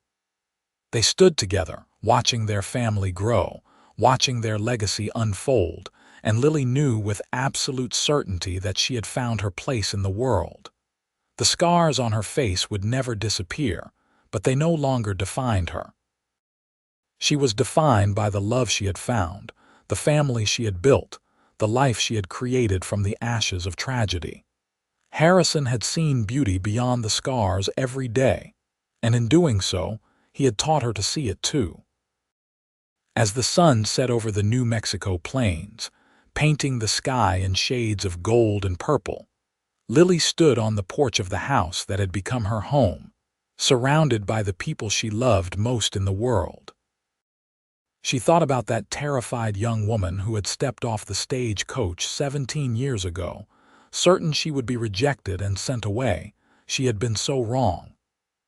They stood together, watching their family grow, watching their legacy unfold, and Lily knew with absolute certainty that she had found her place in the world. The scars on her face would never disappear, but they no longer defined her. She was defined by the love she had found, the family she had built, the life she had created from the ashes of tragedy. Harrison had seen beauty beyond the scars every day, and in doing so, he had taught her to see it too. As the sun set over the New Mexico plains, painting the sky in shades of gold and purple, Lily stood on the porch of the house that had become her home, surrounded by the people she loved most in the world. She thought about that terrified young woman who had stepped off the stagecoach 17 years ago, certain she would be rejected and sent away. She had been so wrong.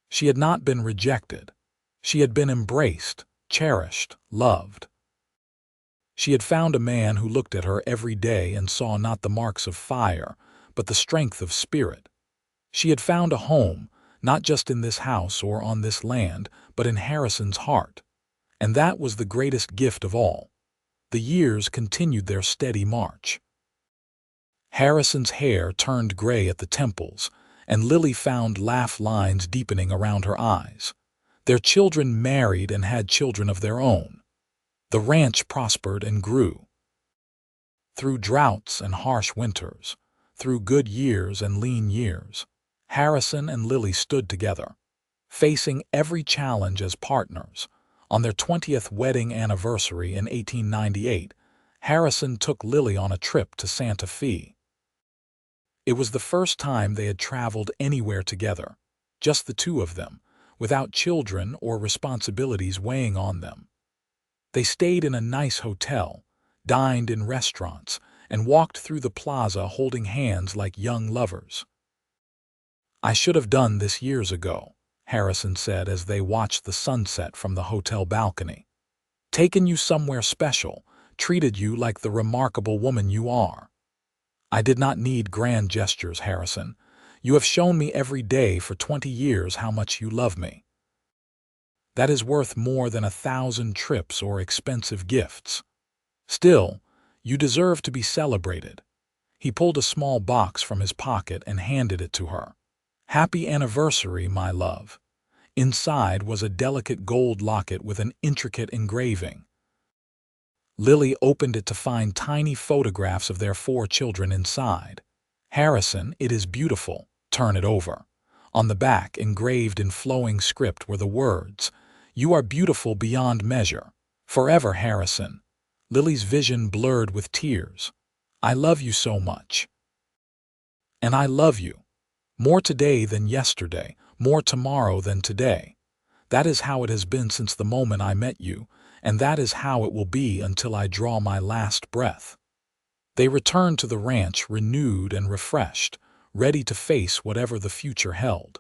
She had not been rejected. She had been embraced, cherished, loved. She had found a man who looked at her every day and saw not the marks of fire, but the strength of spirit. She had found a home, not just in this house or on this land, but in Harrison's heart. And that was the greatest gift of all. The years continued their steady march. Harrison's hair turned gray at the temples, and Lily found laugh lines deepening around her eyes. Their children married and had children of their own. The ranch prospered and grew. Through droughts and harsh winters, through good years and lean years, Harrison and Lily stood together, facing every challenge as partners. On their 20th wedding anniversary in 1898, Harrison took Lily on a trip to Santa Fe. It was the first time they had traveled anywhere together, just the two of them, without children or responsibilities weighing on them. They stayed in a nice hotel, dined in restaurants, and walked through the plaza holding hands like young lovers. "I should have done this years ago," Harrison said as they watched the sunset from the hotel balcony. "Taken you somewhere special, treated you like the remarkable woman you are." "I did not need grand gestures, Harrison. You have shown me every day for 20 years how much you love me. That is worth more than 1,000 trips or expensive gifts. Still, you deserve to be celebrated." He pulled a small box from his pocket and handed it to her. "Happy anniversary, my love." Inside was a delicate gold locket with an intricate engraving. Lily opened it to find tiny photographs of their 4 children inside. "Harrison, it is beautiful. Turn it over." On the back, engraved in flowing script, were the words, "You are beautiful beyond measure. Forever, Harrison." Lily's vision blurred with tears. "I love you so much. And I love you. More today than yesterday, more tomorrow than today. That is how it has been since the moment I met you, and that is how it will be until I draw my last breath." They returned to the ranch renewed and refreshed, ready to face whatever the future held.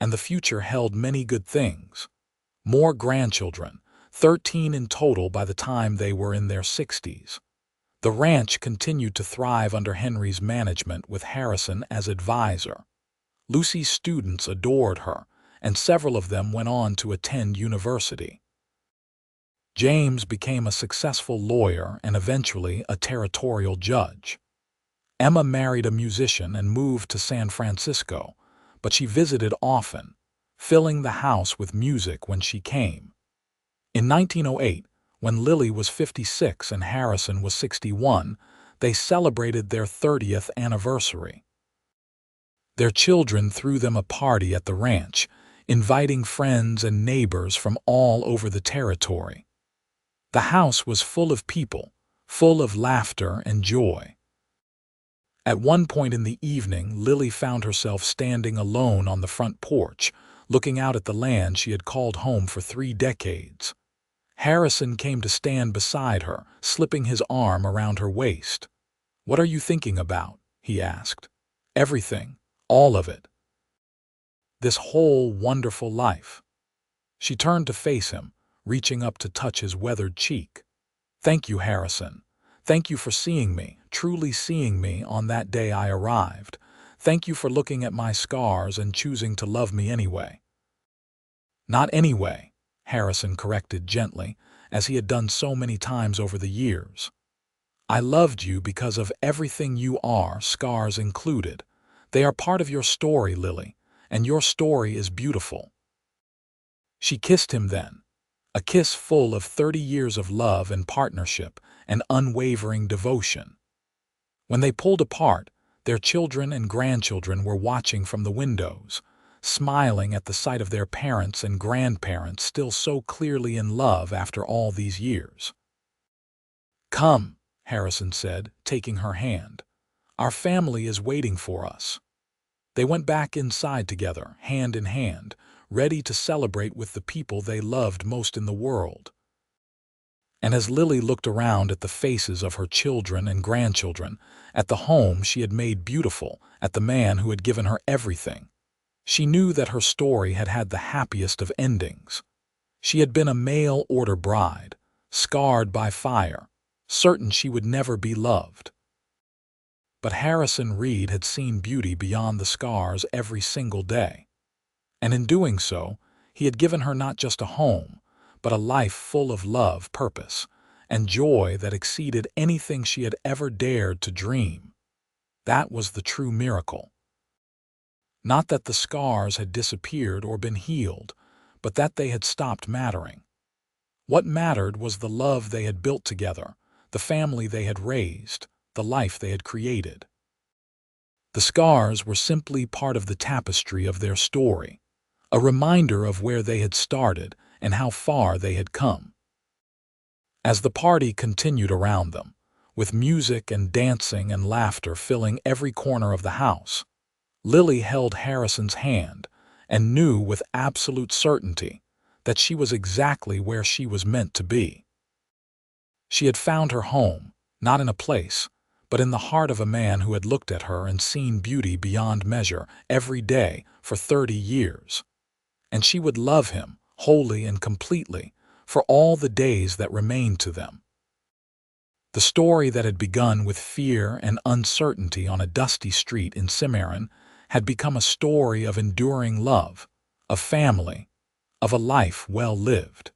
And the future held many good things. More grandchildren, 13 in total by the time they were in their 60s. The ranch continued to thrive under Henry's management with Harrison as advisor. Lucy's students adored her, and several of them went on to attend university. James became a successful lawyer and eventually a territorial judge. Emma married a musician and moved to San Francisco, but she visited often, filling the house with music when she came. In 1908, when Lily was 56 and Harrison was 61, they celebrated their 30th anniversary. Their children threw them a party at the ranch, inviting friends and neighbors from all over the territory. The house was full of people, full of laughter and joy. At one point in the evening, Lily found herself standing alone on the front porch, looking out at the land she had called home for 3 decades. Harrison came to stand beside her, slipping his arm around her waist. "What are you thinking about?" he asked. "Everything, all of it. This whole wonderful life." She turned to face him, reaching up to touch his weathered cheek. "Thank you, Harrison. Thank you for seeing me, truly seeing me on that day I arrived. Thank you for looking at my scars and choosing to love me anyway." "Not anyway," Harrison corrected gently, as he had done so many times over the years. "I loved you because of everything you are, scars included. They are part of your story, Lily, and your story is beautiful." She kissed him then, a kiss full of 30 years of love and partnership and unwavering devotion. When they pulled apart, their children and grandchildren were watching from the windows, smiling at the sight of their parents and grandparents still so clearly in love after all these years. "Come," Harrison said, taking her hand. "Our family is waiting for us." They went back inside together, hand in hand, ready to celebrate with the people they loved most in the world. And as Lily looked around at the faces of her children and grandchildren, at the home she had made beautiful, at the man who had given her everything, she knew that her story had had the happiest of endings. She had been a mail-order bride, scarred by fire, certain she would never be loved. But Harrison Reed had seen beauty beyond the scars every single day. And in doing so, he had given her not just a home, but a life full of love, purpose, and joy that exceeded anything she had ever dared to dream. That was the true miracle. Not that the scars had disappeared or been healed, but that they had stopped mattering. What mattered was the love they had built together, the family they had raised, the life they had created. The scars were simply part of the tapestry of their story, a reminder of where they had started and how far they had come. As the party continued around them, with music and dancing and laughter filling every corner of the house, Lily held Harrison's hand and knew with absolute certainty that she was exactly where she was meant to be. She had found her home, not in a place, but in the heart of a man who had looked at her and seen beauty beyond measure every day for 30 years. And she would love him wholly and completely for all the days that remained to them. The story that had begun with fear and uncertainty on a dusty street in Cimarron had become a story of enduring love, of family, of a life well lived.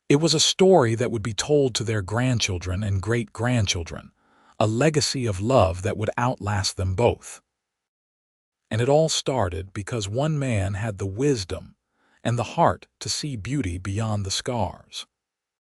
It was a story that would be told to their grandchildren and great-grandchildren, a legacy of love that would outlast them both. And it all started because one man had the wisdom and the heart to see beauty beyond the scars.